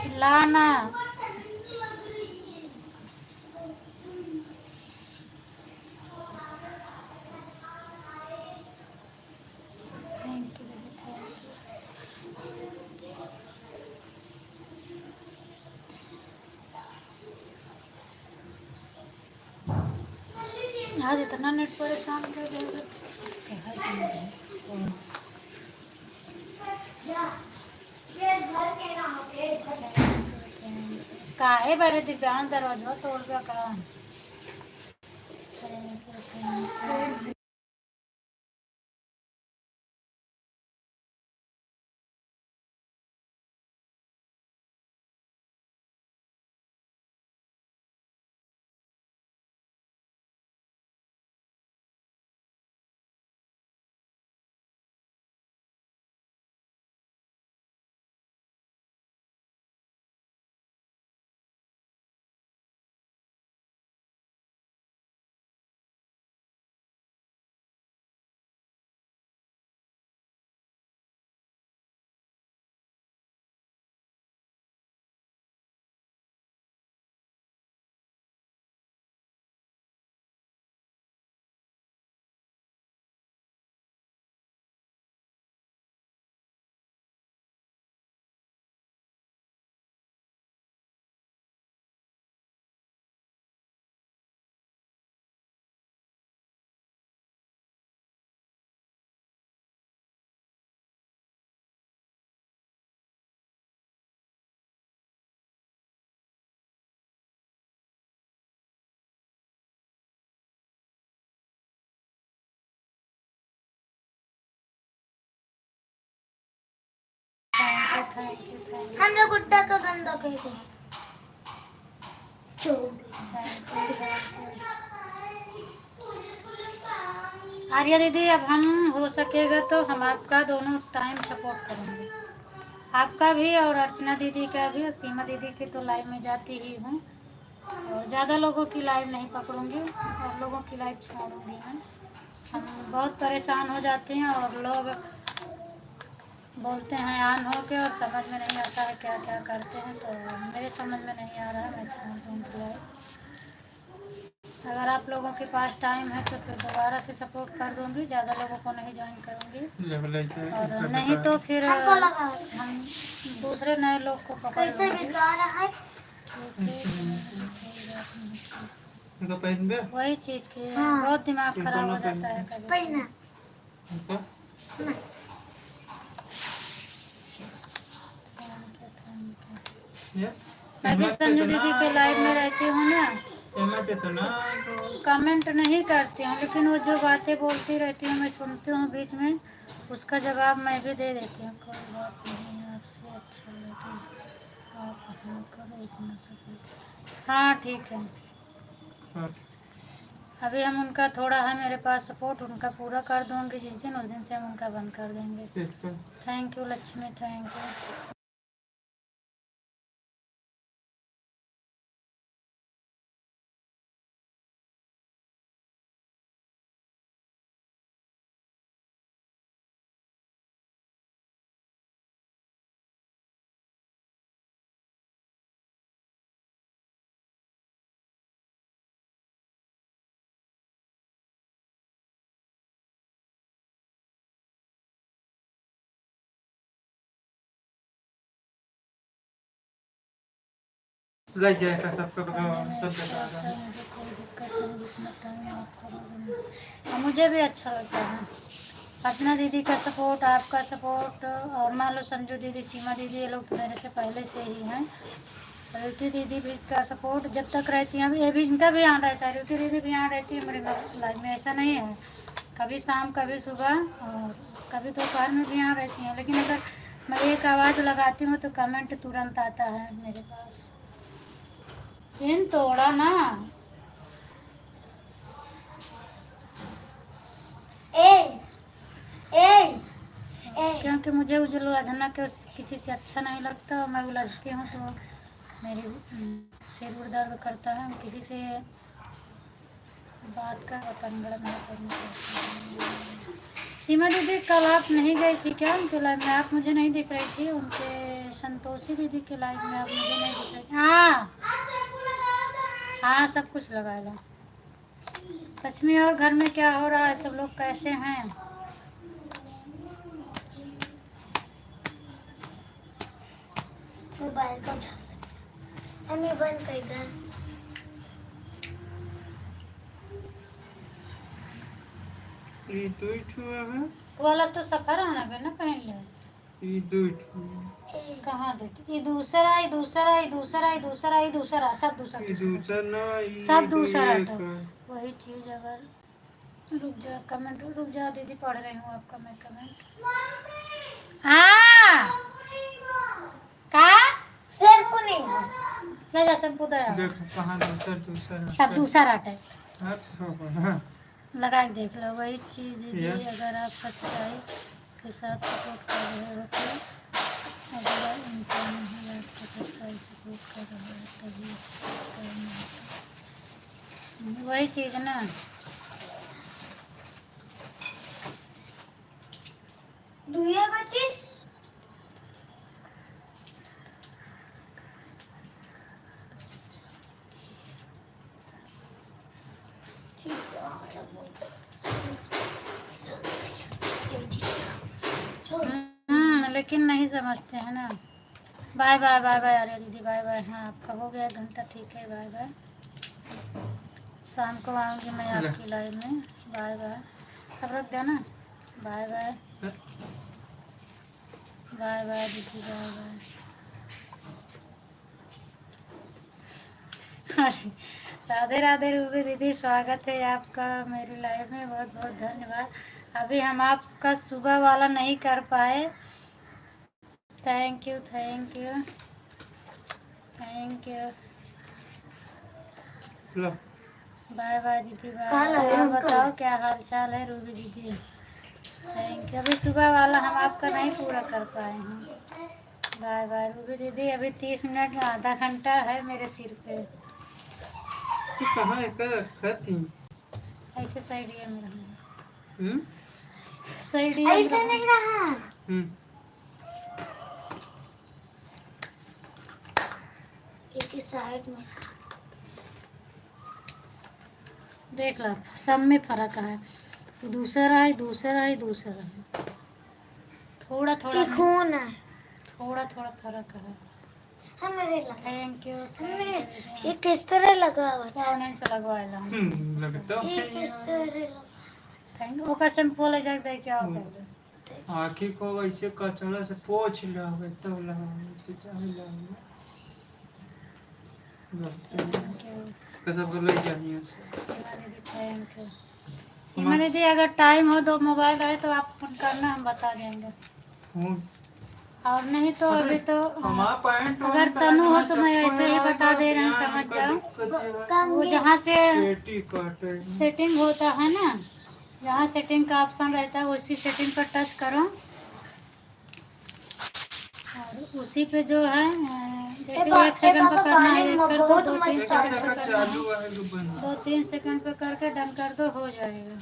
चिल्लाना। Thank you thank you. आज इतना नेट परेशान कर देगा। काहे बारे दिव्यांग दरवाजा तोड़ गया का। Thank you. Thank you thank you. हमने गुड्डा का गंदा कह दिया। आर्या दीदी अब हम हो सकेगा तो हम आपका दोनों टाइम सपोर्ट करेंगे, आपका भी और अर्चना दीदी का भी और सीमा दीदी की तो लाइव में जाती ही हूँ और ज़्यादा लोगों की लाइव नहीं पकड़ूंगी और लोगों की लाइव छोड़ूंगी मैं। हम बहुत परेशान हो जाते हैं और लोग बोलते हैं ऑन हो के और समझ में नहीं आता है क्या क्या करते हैं, तो मेरे समझ में नहीं आ रहा है, मैं छोड़ दूँगी लाइव। अगर आप लोगों के पास टाइम है तो फिर दोबारा से सपोर्ट कर दूँगी, ज़्यादा लोगों को नहीं ज्वाइन करूँगी और नहीं तो फिर हम दूसरे नए लोग को पकड़ कैसे लेंगे। बिगा रहा है? वही चीज़ की बहुत दिमाग खराब हो जाता है कभी। पहना मैं भी संजू दीदी के लाइव में रहती हूँ ना, कमेंट नहीं करती हूँ लेकिन वो जो बातें बोलती रहती हूँ मैं सुनती हूँ बीच में, उसका जवाब मैं भी दे देती हूँ। कोई बात नहीं, आपसे अच्छा लगे आप हम करो इतना सपोर्ट। हाँ ठीक है, अभी हम उनका थोड़ा है मेरे पास सपोर्ट, उनका पूरा कर दूँगी जिस दिन, उस दिन से हम उनका बंद कर देंगे। Thank you Lakshmi, thank you. लग जाएगा सबका करने में सब अच्छा बता लगता रहा है, मुझे कोई दिक्कत नहीं। बीच में टाइम आप करोगे। और मुझे भी अच्छा लगता है अर्चना दीदी का सपोर्ट, आपका सपोर्ट, और मान लो संजू दीदी, सीमा दीदी, ये लोग तो मेरे से पहले से ही हैं। रुचि दीदी भी का सपोर्ट जब तक रहती हैं, अभी ये भी इनका भी यहाँ रहता है। रुचि दीदी भी यहाँ रहती है मेरे लाइफ में, ऐसा नहीं है। कभी शाम, कभी सुबह, और कभी दोपहर में भी यहाँ रहती हैं। लेकिन अगर मैं एक आवाज़ लगाती हूँ तो कमेंट तुरंत आता है मेरे पास। चिन तोड़ा ना। ए ए क्योंकि मुझे उलझना के किसी से अच्छा नहीं लगता, और मैं उलझती हूँ तो मेरी सिर उड़ दर्द करता है। किसी से बात का बतंगड़ नहीं करनी चाहिए। सीमा दीदी कल आप नहीं गई थी क्या उनके लाइव में? आप मुझे नहीं दिख रही थी। उनके संतोषी दीदी के लाइव में आप मुझे नहीं दिख रही थी। हाँ सब कुछ लगा लो। लक्ष्मी, और घर में क्या हो रहा है? सब लोग कैसे हैं? मोबाइल का हमें बंद कर दे। ये दो हुआ है, वाला तो सफर आना भी ना पहन ले। ये दो कहाँ देती? ये दूसरा, ये दूसरा, ये दूसरा, ये दूसरा, ये दूसरा, सब दूसरा, ये दूसरा ना, ये सब दो दूसरा एक हटो। है। वही चीज अगर रुक जा, कमेंट रुक जा दीदी, पढ़ रही हूँ आपका मैं कमेंट। हाँ का शैम्पू नहीं है। ले जा शैम्पू दे। देखो कहाँ दूसरा सब दूसरा हटे हाँ। लगा के देख लो। वही चीज़ दीदी, ये? अगर आप सच्चाई के साथ सपोर्ट कर रहे हो तो, अगर इंसान ही आपको सच्चाई सपोर्ट कर रहा है तभी अच्छा करना होता। वही चीज़ ना। दुनिया बच्ची लेकिन नहीं समझते हैं ना। Bye bye bye bye. अरे दीदी बाय बाय। हाँ आपका हो गया 1 घंटा, ठीक है बाय बाय। शाम को आऊँगी मैं आपकी लाइव में। Bye bye. सब रख देना। बाय बाय बाय बाय दीदी bye bye. Radhe Radhe Ruby दीदी, स्वागत है आपका मेरी लाइव में, बहुत बहुत धन्यवाद। अभी हम आपका सुबह वाला नहीं कर पाए। Thank you thank you thank you. Bye bye दीदी बाय। और बताओ क्या हाल चाल है रूबी दीदी? Thank you. अभी सुबह वाला हम आपका नहीं पूरा कर पाए हैं। बाय बाय रूबी दीदी। अभी 30 मिनट, आधा घंटा है मेरे सिर पे। कहाँ कर रखा थी? ऐसे सही दिया मेरा। सही दिया ऐसे नहीं रहा। एक साइड में देख लो, सब में फर्क है। दूसरा है, दूसरा है, दूसरा है। थोड़ा थोड़ा खून है, थोड़ा थोड़ा फर्क है। हमें लगा। Thank you. ये किस तरह लगा हुआ है? ऑनलाइन से लगवाएला लगता ये किस तरह लगा? Thank you. ओका सिंपल ले जाके दे क्या हो आँखी को वैसे कचरा से पोंछ लो तब लगा कैसा बोले जानिए। थैंक यू सीमा दीदी। अगर टाइम हो, 2 मोबाइल रहे तो आप फोन करना, हम बता देंगे। और नहीं तो अभी तो अगर तनु हो तो मैं ऐसे ही बता दे रही हूँ, समझ जाओ। वो जहाँ से सेटिंग होता है ना, जहाँ सेटिंग का ऑप्शन रहता है उसी सेटिंग पर टच करो, और उसी पे जो है जैसे 1 सेकंड पे करना है, 1 कर दो, 2-3 सेकंड पे करना है, 2-3 सेकंड पे करके डन कर दो, हो जाएगा।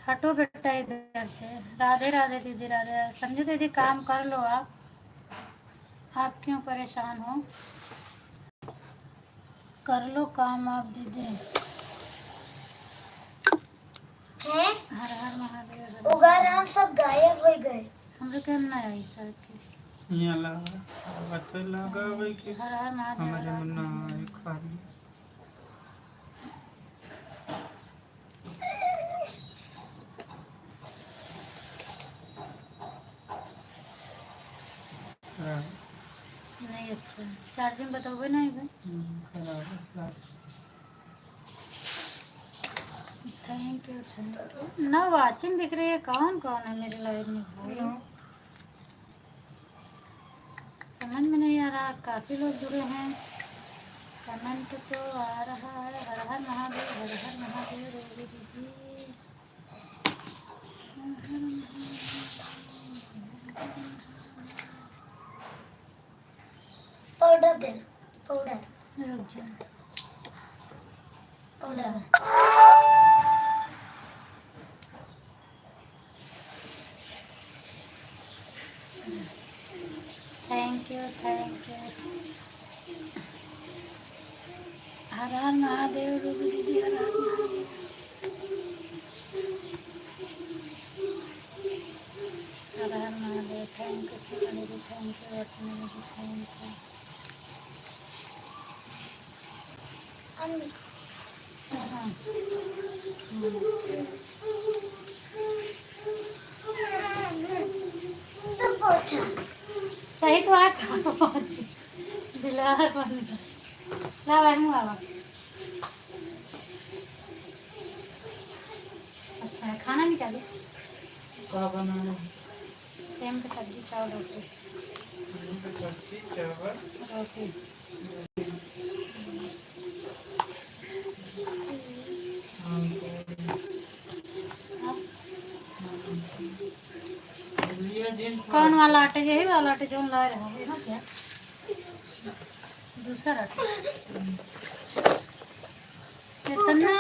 हटो बेटा इधर से। राधे राधे दीदी राधे। संजू दीदी काम कर लो आप क्यों परेशान हो? कर लो काम आप दीदी। हैं? हर हर महादेव। उगाराम सब गायब हो गए। हम लोग केम ना आई सर के यहाँ लगा भाई कि हर हर महादेव। हमारे मन्ना खाली अच्छा चार्जिंग बताओगे नहीं भाई? खराब है। थैंक यू ना वाचिंग दिख रही है। कौन कौन है मेरे लाइव में भाई? समझ में नहीं आ रहा। काफ़ी लोग जुड़े हैं। कमेंट तो आ रहा है। हर हर महादेव, हर हर महादेव रोगी दीदी। पाउडर दे, पाउडर रुक जा। Powder. Thank you thank you. हर हर महादेव रोगी दीदी, हर हर महादेव। हर हर Mahadev. Thank you Sukni ji, thank you Ratni ji, thank you. हाँ। तो पोछा सही तो है। कहाँ पहुँची बिलार बन गया। ला भाई मुँह आवा। अच्छा है। खाना निकाली? क्या बनाना? सेम की सब्जी, चावल, रोटी। सब्जी चावल रोटी। कौन वाला आटे? यही वाला आटे जो ला रहा है ना क्या? दूसरा आटा। इतना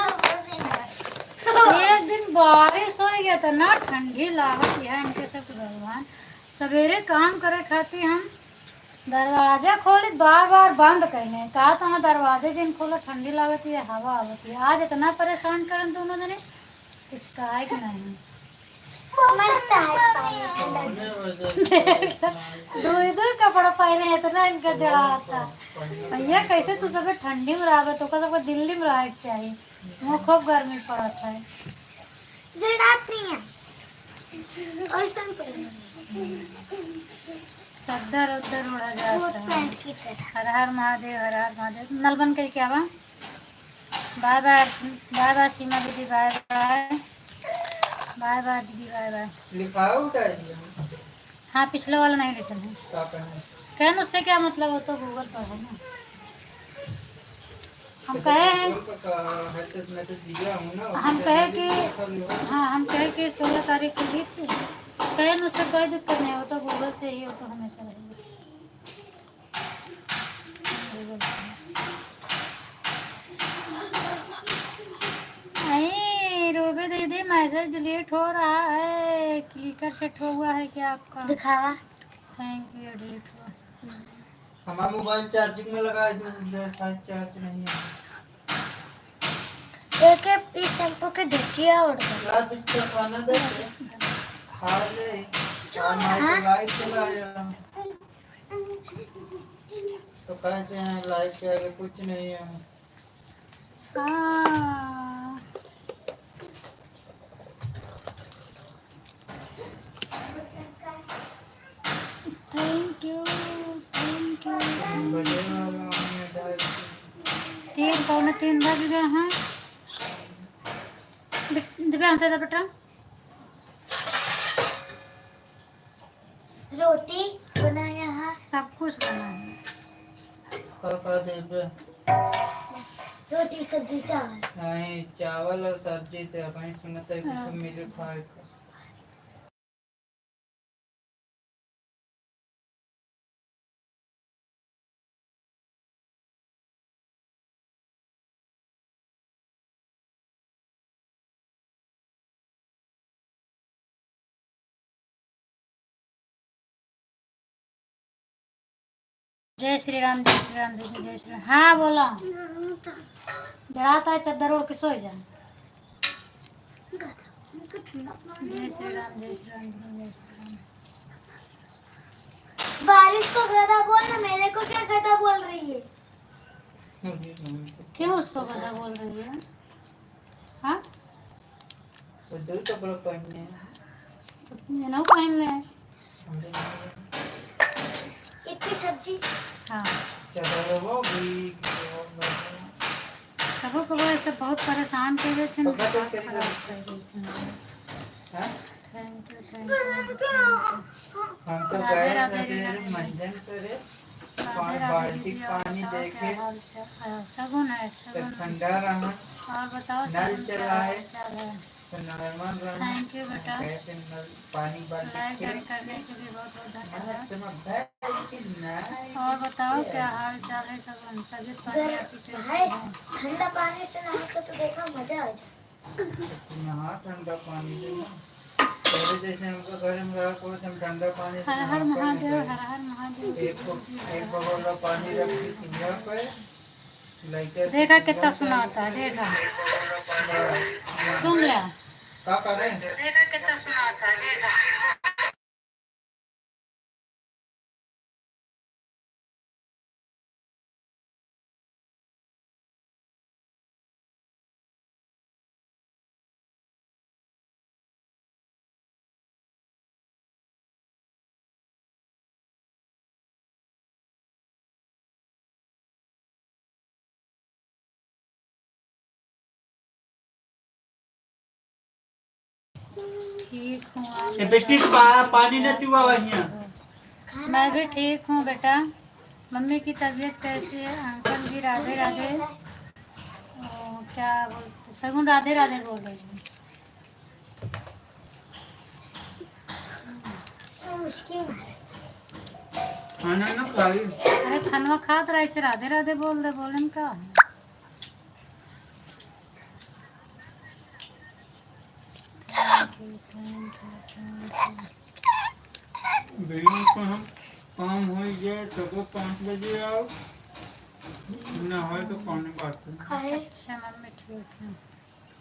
एक दिन बारिश हो गया था ना, ठंडी लागत है इनके सब भगवान। सवेरे काम करे खातिर हम दरवाजा खोले, बार बार बंद करने कहा तो हम दरवाजे जिन खोला, ठंडी लागत है, हवा आवती है। आज इतना परेशान करन दोनों जने, कुछ कहा कि नहीं। मस्त है पानी ठंडा। दो कपड़ा पहने इतना इनका जड़ा आता। भैया कैसे तू सब ठंडी में रहा तो सबको दिल्ली में रहा चाहिए। वहाँ खूब गर्मी पड़ा था। जड़ात नहीं है और सन पर चद्दर उद्दर उड़ा वो जाता है। पैंट की तरह। हर हर महादेव, हर हर महादेव। नल बन के क्या बा? बाय बाय बाय बाय सीमा दीदी, बाय बाय बाय बाय दीदी, बाय बाय। लिखा उठा दिया? हाँ पिछले वाला नहीं लिखा है। क्या कहना? कहन उससे क्या मतलब हो, तो गूगल पर है ना। हम कहे हैं, मैं तो दिया हूँ ना। हम कहे कि हाँ हम कहे कि 16 तारीख को दी थी। कहन उससे कोई दिक्कत नहीं हो, तो गूगल से ही हो तो हमेशा रहेगा। गूगल नहीं रोबे दीदी, मैसेज डिलीट हो रहा है। क्लिकर सेट हुआ है क्या आपका? दिखावा। Thank you. डिलीट हुआ। हमारा मोबाइल चार्जिंग में लगा है, शायद चार्ज नहीं है। एक इस शैम्पू के धुचिया उड़ गई। क्या दिक्कत आना दे खा ले और माइक लाइट चलाया तो कहते हैं लाइट के आगे कुछ नहीं है। हाँ थैंक यू थैंक यू। बजे वाला हमें डाल 3 पौने 3 बज गए हैं। दिव्यांग दे बेटा। रोटी बनाया है। सब कुछ बना है। खा देबे रोटी सब्जी चावल। नहीं चावल और सब्जी थे भाई सुनते हैं कुछ मिले खाए का। जय श्री राम, जय श्री राम दीदी, जय श्री राम। हाँ बोला। जड़ाता है चद्दर ओढ़ के सो जा। जय श्री राम, जय श्री राम दीदी, जय श्री राम। बारिश को गधा बोलना, मेरे को क्या गधा बोल रही है? क्यों उसको गधा बोल रही है? हाँ तो दो कपड़ा पहनने हैं। ये ना पहन ले। ये टिक्की सब्जी। हाँ चलो वो भी कबो कबो ऐसे बहुत परेशान कर रहे थे ना, पक्का दिमाग टेस्ट करी खराब करो। कर रही थी। हाँ? Thank you thank you. हम तो राधे गए राधे सवेरे रीना दीदी। मंजन करे राधे राधे बाल्टी दीदी। और पानी बताओ देके क्या हाल चाल? शगुन है तो शगुन। ठंडा रहा, और बताओ नल शगुन क्या चलाए हाल चाल है? तो नॉर्मल रहा। थैंक यू बेटा। गए थे नल पानी बाल्टी लाइक के डन करने के लिए बहुत बहुत धन्यवाद। धन्यवाद। और बताओ क्या हाल चाल है शगुन? तबीयत पानी आपकी कैसी है? ठंडा पानी से नहाने का तो देखा मजा आ जाए। यहाँ ठंडा पानी से ना पहले जैसे हमको घर में रहा को हम ठंडा पानी से हर हर नहाकर महादेव, नहीं हर हर महादेव। गए। एक बगोला पानी रख दी चूल्हा पे, लाइटर से देखा चूल्हा कितना चालू सुनाता है, कर दी, देखा एक बगोला पानी सुन लिया। क्या करें। देखा कितना सुनाता है, देखा। ठीक हूँ आप बेटी बताओ? पानी न चुआ वही। मैं भी ठीक हूँ बेटा। मम्मी की तबीयत कैसी है? अंकल जी राधे राधे। क्या बोलते सगुन? राधे राधे बोल रही हूँ। खाना न खाई। अरे खानवा खात रहे से राधे राधे बोल दे, बोले में का है? बेलों को हम काम हो गया तो 5 बजे आओ, ना हो तो पौने 12। खाए अच्छा मम्मी ठीक है।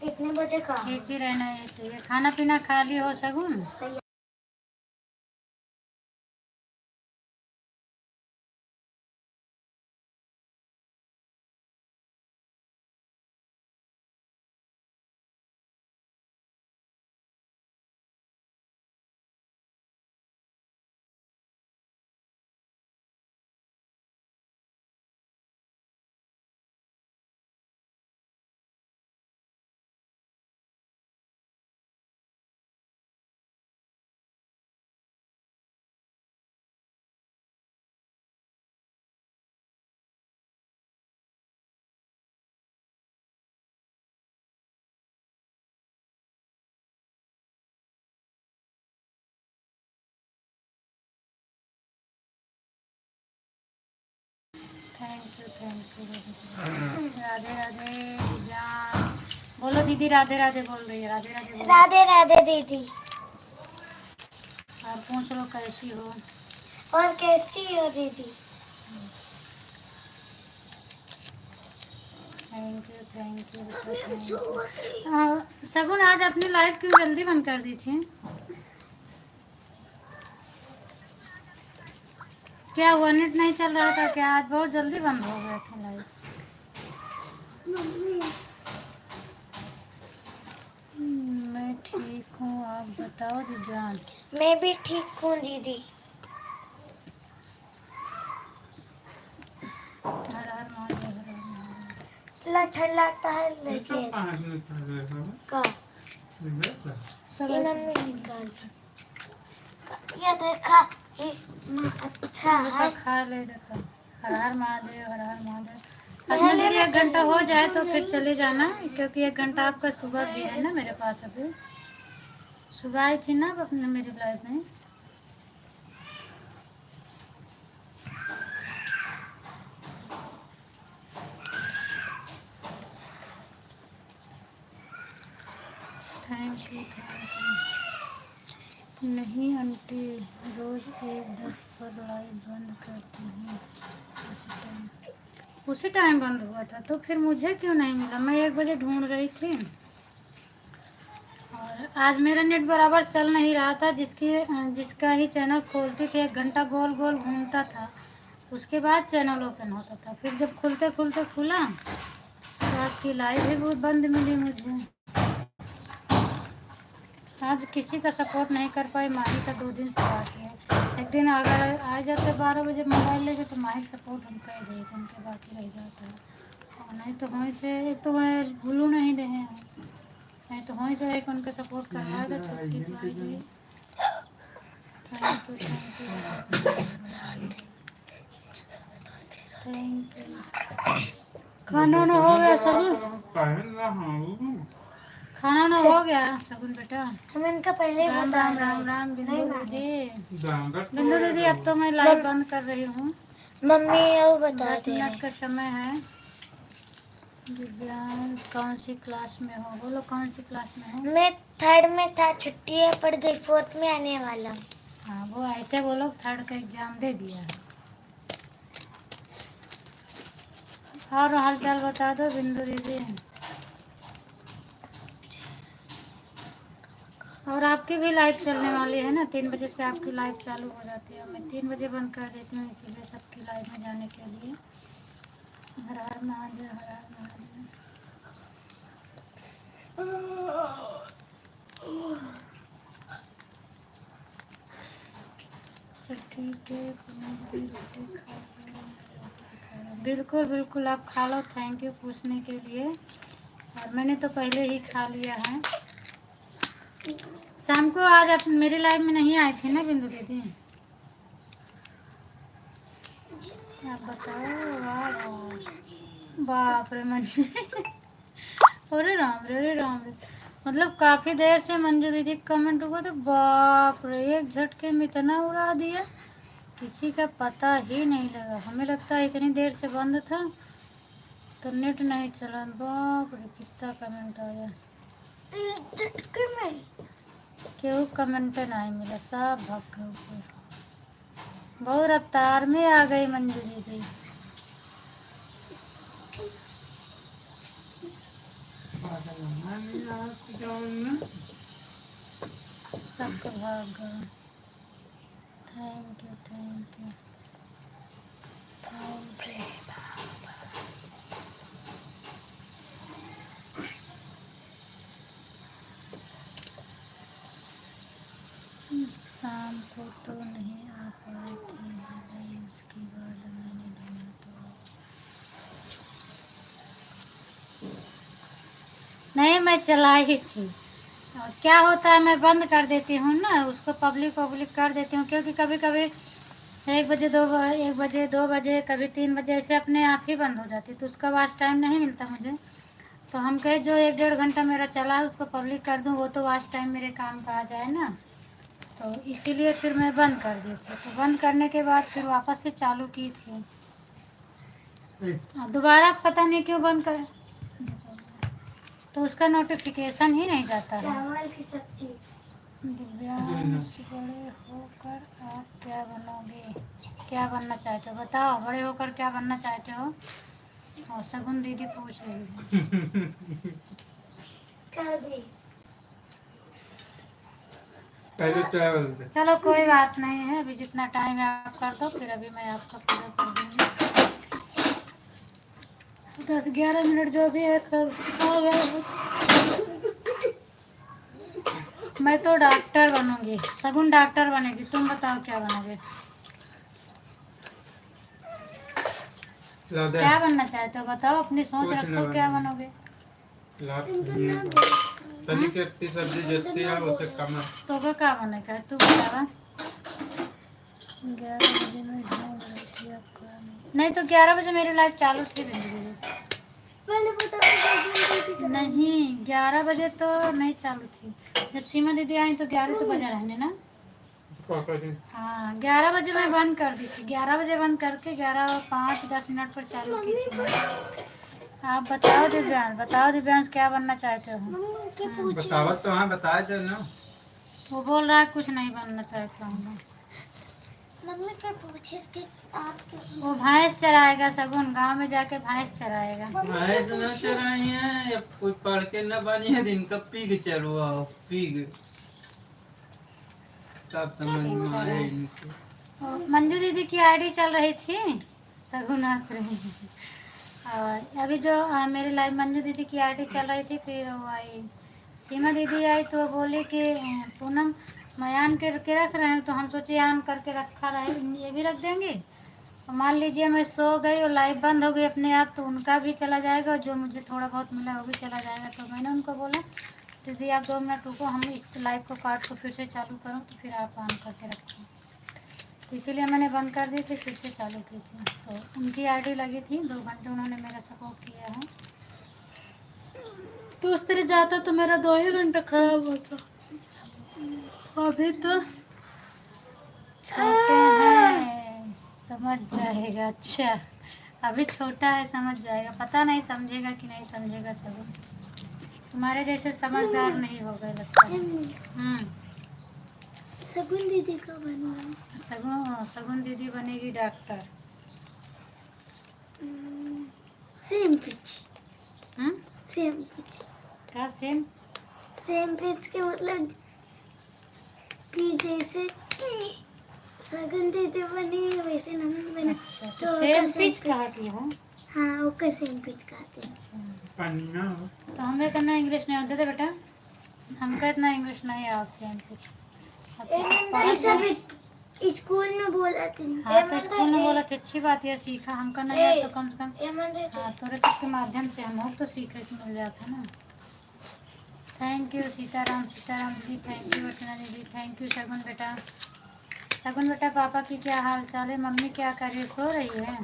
इतने बजे का ठीक ही रहना ये चाहिए। खाना पीना खा ली हो शगुन? सही। थैंक यू राधे राधे जान। बोलो दीदी राधे राधे बोल रही है। राधे राधे बोलो। राधे राधे दीदी। आप पूछ लो कैसी हो? और कैसी हो दीदी? Thank you. शगुन आज अपनी लाइट क्यों जल्दी बंद कर दी थी? क्या हुआ, नेट नहीं चल रहा था क्या? आज बहुत जल्दी बंद हो गया था लाइट। मैं ठीक हूँ, आप बताओ रिजान? मैं भी ठीक हूँ दीदी। हर हर महादेव, हर हर महादेव। ठंड लगता है इसका लेकिन पानी निकल रहा है का सब ये मम्मी निकाल ये देखा ये अच्छा है। खा ले देता। हर हर महादेव, हर हर महादेव। अपने दीदी 1 घंटा हो जाए तो फिर चले जाना, क्योंकि 1 घंटा आपका सुबह भी है ना मेरे पास। अभी सुबह आई थी ना अपने मेरी लाइफ में। Thank you. नहीं आंटी, रोज़ 1:10 पर लाइव बंद करती हूँ। उसी टाइम बंद हुआ था तो फिर मुझे क्यों नहीं मिला? मैं 1 बजे ढूंढ रही थी और आज मेरा नेट बराबर चल नहीं रहा था। जिसका ही चैनल खोलती थी 1 घंटा गोल गोल घूमता था, उसके बाद चैनल ओपन होता था। फिर जब खुलते खुलते खुला तो आपकी लाइव भी बहुत बंद मिली मुझे। आज किसी का सपोर्ट नहीं कर पाई, माही का 2 दिन से बाकी है। एक दिन अगर आ जाते 12 बजे मोबाइल लेके तो माही सपोर्ट हम कर देते, उनके बाकी रह जाता है। और नहीं तो वहीं से एक तो मैं भूलू नहीं रहे हैं, नहीं तो वहीं से एक उनका सपोर्ट करवाएगा छुट्टी पाई जी। Thank you. खाना ना हो गया सब? खाना ना हो गया सगुन बेटा? हम इनका पहले ही राम बता राम रहे राम हैं। राम बिंदु नहीं दीदी। जांगर बिंदु दीदी अब तो मैं लाइव बंद कर रही हूँ, मम्मी वो बता 10 दे रहे मिनट का समय है। दिव्यांश कौन सी क्लास में हो? बोलो कौन सी क्लास में हो? मैं 3rd में था, छुट्टी है पड़ गई, 4th में आने वाला। हाँ वो ऐसे बोलो 3rd का एग्जाम दे दिया है। और हाल चाल बता दो बिंदु दीदी। और आपकी भी लाइव चलने वाली है ना, 3 बजे से आपकी लाइव चालू हो जाती है। मैं 3 बजे बंद कर देती हूँ, इसीलिए सबकी लाइव में जाने के लिए। हर हर महादेव, हर हर महादेव। सब ठीक है, रोटी खा लो। बिल्कुल बिल्कुल आप खा लो, थैंक यू पूछने के लिए। और मैंने तो पहले ही खा लिया है। शाम को आज आप मेरी लाइव में नहीं आई थी ना बिंदु दीदी? आप बताओ। वाह बाप रे मंजू अरे राम रे, अरे राम रे। मतलब काफ़ी देर से मंजू दीदी का कमेंट हुआ तो बाप रे एक झटके में इतना उड़ा दिया, किसी का पता ही नहीं लगा। हमें लगता है इतनी देर से बंद था तो नेट नहीं चला। बाप रे कितना कमेंट आया, झटके में केहू कमेंट नहीं मिला, सब भाग गए ऊपर। बहुत रफ्तार में आ गई मंजू दीदी। सबके भाग गए। Thank you thank you thank you. शाम को तो नहीं आ पाई थी, नहीं उसके बाद मैंने ढूंढा तो नहीं, मैं चलाई थी। और क्या होता है मैं बंद कर देती हूँ ना, उसको पब्लिक कर देती हूँ, क्योंकि कभी कभी 1 बजे 2 बजे कभी 3 बजे ऐसे अपने आप ही बंद हो जाती है, तो उसका वाच टाइम नहीं मिलता मुझे। तो हम कहे जो 1-1.5 घंटा मेरा चला है उसको पब्लिक कर दूँ, वो तो वाच टाइम मेरे काम का आ जाए ना। तो इसीलिए फिर मैं बंद कर दी थी। तो बंद करने के बाद फिर वापस से चालू की थी, दोबारा पता नहीं क्यों बंद कर, तो उसका नोटिफिकेशन ही नहीं जाता है। चावल की सब्जी। दिव्यांश बड़े होकर आप क्या बनोगे? क्या बनना चाहते हो बताओ, बड़े होकर क्या बनना चाहते हो? और सगुन दीदी पूछ रही है। कर दी। पहले चावल दे। चलो कोई बात नहीं है, अभी जितना टाइम है आप कर दो, फिर अभी मैं आपका पूरा कर दूँगी। 10-11 मिनट जो भी है कर। मैं तो डॉक्टर बनूंगी, सगुन डॉक्टर बनेगी। तुम बताओ क्या बनोगे? ला दे। क्या बनना चाहते हो बताओ, अपनी सोच कुछ रखो ना क्या बने। बनोगे? ला तली के इतनी सब्जी जितनी है उसे कम है। तो क्या बनेगा तू बता। 11 बजे मैं ढूंढ रही थी आपका, नहीं तो 11 बजे मेरी लाइव चालू थी बिंदु। पहले बता। नहीं 11 बजे तो नहीं चालू थी, जब सीमा दीदी आई तो 11 तो बजे रहने ना। हाँ 11 बजे मैं बंद कर दी थी, 11 बजे बंद करके 11:05-10 पर चालू की थी। आप बताओ दिव्यांश क्या बनना चाहते हो? बताओ तो हाँ बता दे ना। वो बोल रहा है कुछ नहीं बनना चाहता हूँ मैं। मम्मी क्या पूछिस कि आप क्या? वो भैंस चराएगा सगुन, गांव में जाके भैंस चराएगा। भैंस न चराई है या कुछ पढ़ के न बनी है, दिन का पीग चलवा पीग सब समझ में आया इनको। मंजू दीदी की आईडी चल रही थी, सगुन हंस रही है। और अभी जो मेरी लाइव मंजू दीदी की आईडी चल रही थी, फिर वो आई सीमा दीदी आई तो बोले कि पूनम मैं आन करके रख रहे हैं, तो हम सोचे आन करके रखा रहे, ये भी रख देंगे। और मान लीजिए मैं सो गई और लाइव बंद हो गई अपने आप, तो उनका भी चला जाएगा और जो मुझे थोड़ा बहुत मिला वो भी चला जाएगा। तो मैंने उनको बोला दीदी आप 2 मिनट रुको, हम इस लाइव को काट को फिर से चालू करूँ तो फिर आप ऑन करके रखें। तो इसीलिए मैंने बंद कर दी थी, फिर से चालू की थी। तो उनकी आईडी लगी थी, 2 घंटे उन्होंने मेरा सपोर्ट किया है। तो उस तरह जाता तो मेरा 2 ही घंटा खराब होता। अभी तो छोटे हैं, समझ जाएगा। अच्छा अभी छोटा है, समझ जाएगा। पता नहीं समझेगा कि नहीं समझेगा। सब तुम्हारे जैसे समझदार नहीं हो गए लगता है। सगुन दीदी का बनना। सगुन दीदी बनेगी doctor. Same pitch. Hmm, same pitch. क्या सेम? सेम पिच के मतलब कि जैसे कि सगुन दीदी बनी वैसे नमन बने। अच्छा तो सेम पिच कहती हो? हाँ ओके सेम पिच कहते हैं। पन्ना तो हमें करना इंग्लिश नहीं आते थे बेटा, हमको इतना इंग्लिश नहीं आता। सेम पिच ऐसा भी स्कूल में बोला थे। हाँ तो स्कूल में बोला थे, अच्छी बात है, सीखा। हमको नहीं आता तो कम से कम हाँ थोड़े के माध्यम से हम तो सीखने को मिल जाता ना। थैंक यू सीताराम दीदी, थैंक यू अर्चना दीदी, थैंक यू शगुन बेटा। शगुन बेटा पापा की क्या हाल चाल है? मम्मी क्या कर रही है? सो रही है?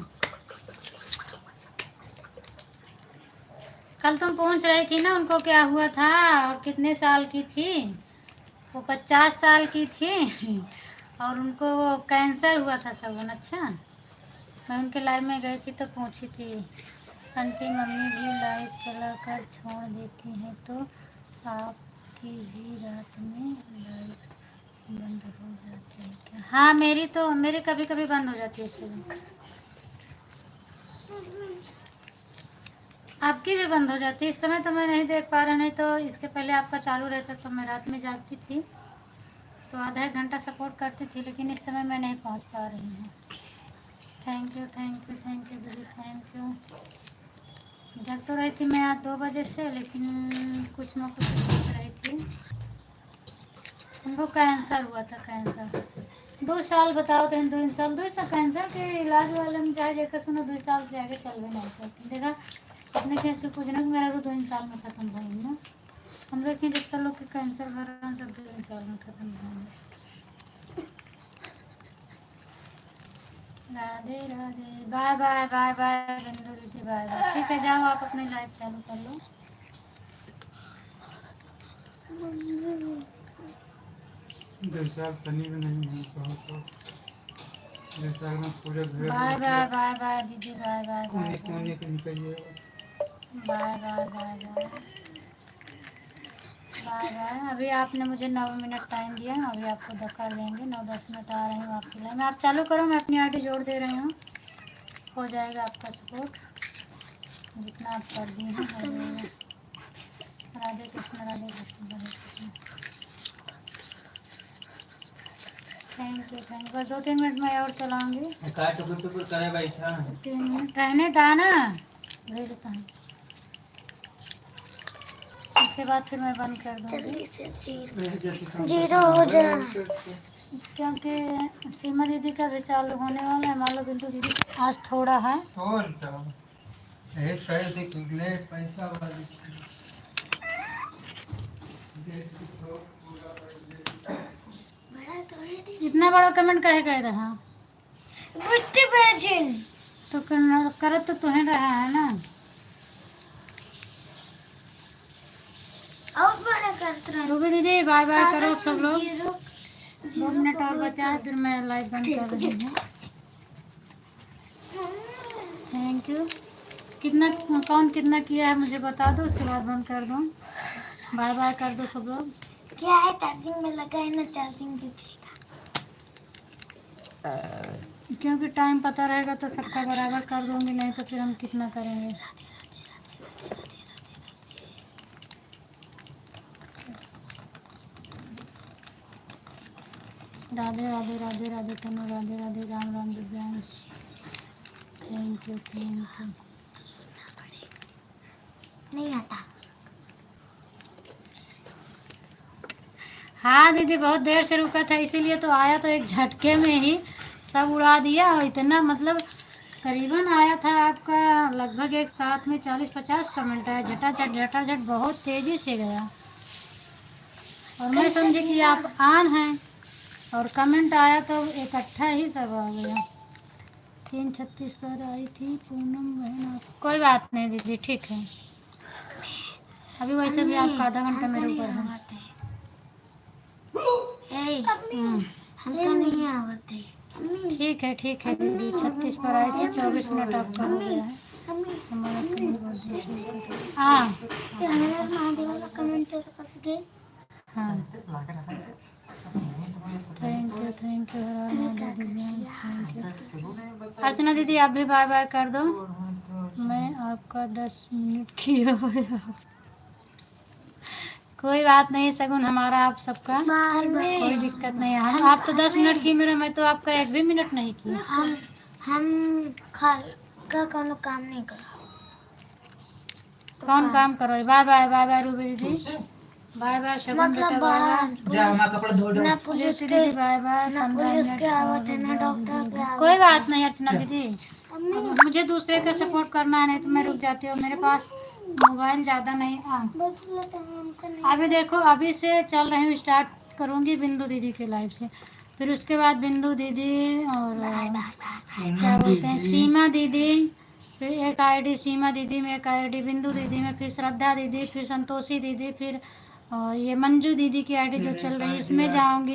कल तुम पूछ रही थी ना उनको क्या हुआ था और कितने साल की थी। वो 50 साल की थी और उनको वो कैंसर हुआ था शगुन। अच्छा मैं उनके लाइव में गई थी तो पूछी थी आंटी मम्मी भी लाइव चला कर छोड़ देती हैं तो आपकी भी रात में लाइव बंद हो जाती है क्या? हाँ मेरी कभी कभी बंद हो जाती है शगुन। आपकी भी बंद हो जाती है। इस समय तो मैं नहीं देख पा रहा, नहीं तो इसके पहले आपका चालू रहता तो मैं रात में जागती थी तो आधा एक घंटा सपोर्ट करती थी, लेकिन इस समय मैं नहीं पहुंच पा रही हूँ। थैंक यू दीदी, थैंक यू। जग तो रही थी मैं आज 2 बजे से, लेकिन कुछ ना कुछ सोच रही थी। उनको कैंसर हुआ था, कैंसर 2 साल बताओ तो 2 साल कैंसर के इलाज वाले में चाहे जाकर सुनो 2 साल से आगे चल भी नहीं सकती। देखा अपने कैसे पूछना कि मेरा 2 साल में ख़त्म होगी ना। हम लोग के जितना लोग के कैंसर भरा सब 2 साल में ख़त्म होंगे। Radhe Radhe, bye bye bye bye Bindu दीदी, बाय बाय। ठीक है जाओ आप अपनी लाइफ चालू कर लो। जैसा पनीर नहीं है तो जैसा में पूरे घर बाय बाय बाय बाय दीदी, बाय बाय बाय कोने के निकलिए। Bye bye bye bye bye bye. अभी आपने मुझे 9 मिनट टाइम दिया, अभी आपको कर देंगे 9-10 मिनट आ रही हूँ आपकी लाइन में। आप चालू करो, मैं अपनी आईडी जोड़ दे रही हूँ, हो जाएगा आपका सपोर्ट जितना आप कर दिए हैं, हो जाएगा। राधे कृष्ण राधे कृष्ण राधे कृष्ण। थैंक यू बस 2-3 मिनट में और चलाऊँगी। 3 मिनट रहने था ना, भेज देता हूँ, उसके बाद फिर मैं बंद कर दूँगी। जल्दी से जीरो हो जाए क्योंकि सीमा दीदी का भी चालू होने वाला है। मान लो बिंदु दीदी आज थोड़ा है और क्या एक साइड से ले पैसा वाली बड़ा तो है दीदी। इतना बड़ा कमेंट कहे गए रहा बुट्टी बैजिन तो कर तो तुम्हें रहा है ना। और बड़ा करते रहो। रूबी दीदी बाय बाय करो सब लोग। जीरो 2 मिनट और बचा है, फिर मैं लाइव बंद कर रही हूँ। Thank you. कितना कौन कितना किया है मुझे बता दो, उसके बाद बंद कर दो। बाय बाय कर दो सब लोग। क्या है चार्जिंग में लगा है ना, चार्जिंग दीजिएगा क्योंकि टाइम पता रहेगा तो सबका बराबर कर दूंगी, नहीं तो फिर हम कितना करेंगे। राधे राधे राधे राधे तनु, राधे राधे, राम राम दिव्यांश। थैंक यू नहीं आता। हाँ दीदी, बहुत देर से रुका था इसीलिए तो आया तो एक झटके में ही सब उड़ा दिया। और इतना मतलब करीबन आया था आपका लगभग एक साथ में 40-50 कमेंट आया, झटाझट बहुत तेज़ी से गया। और मैं समझी कि आप ऑन हैं और कमेंट आया तो इकट्ठा ही सब आ गया। 336 पर आई थी पूनम बहन। कोई बात नहीं दीदी, ठीक है। अभी वैसे भी आपका आधा घंटा मेरे ऊपर है। हमको नहीं आते। ठीक है दीदी, 36 पर आई थी, 24 मिनट आपका हो गया है। हाँ हाँ, थैंक यू थैंक यू। अर्चना दीदी आप भी बाय बाय कर दो, मैं आपका 10 मिनट किया हुआ। कोई बात नहीं सगुन, हमारा आप सबका कोई दिक्कत नहीं है। आप तो 10 मिनट की मेरा, मैं तो आपका 1 भी मिनट नहीं की। हम का कोनो काम नहीं करो। कौन काम करो? Bye bye bye bye Ruby दीदी, बाय बाय शगुन बेटा, बाय बाय। जा हमारा कपड़ा धो दो। ना पुलिस के दीदी बाय बाय। ना पुलिस के आवत है ना डॉक्टर के आवत। कोई बात नहीं अर्चना दीदी, अब मुझे दूसरे का सपोर्ट करना है, नहीं तो मैं रुक जाती हूँ। मेरे पास मोबाइल ज़्यादा नहीं। अभी देखो, अभी से चल रही हूँ, स्टार्ट करूँगी बिंदु दीदी के लाइव से, फिर उसके बाद बिंदु दीदी और क्या बोलते हैं सीमा दीदी, फिर एक आईडी सीमा दीदी में, एक आईडी बिंदु दीदी में, फिर श्रद्धा दीदी, फिर संतोषी दीदी, फिर ये मंजू दीदी की आईडी जो चल रही है इसमें जाऊंगी।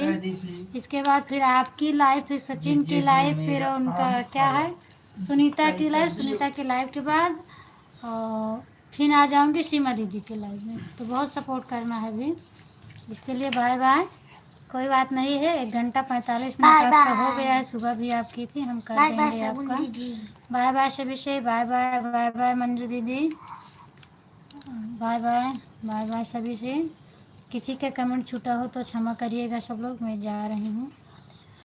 इसके बाद फिर आपकी लाइव, फिर सचिन की लाइव, फिर उनका क्या है सुनीता की लाइव, सुनीता की लाइव के बाद फिर आ जाऊंगी सीमा दीदी के लाइव में। तो बहुत सपोर्ट करना है अभी, इसके लिए बाय बाय। कोई बात नहीं है, 1 घंटा 45 मिनट आपका हो गया है, सुबह भी आप की थी, हम कर देंगे आपका। बाय बाय सभी से, bye bye bye bye Manju दीदी, बाय बाय बाय बाय सभी से। किसी का कमेंट छूटा हो तो क्षमा करिएगा सब लोग, मैं जा रही हूँ।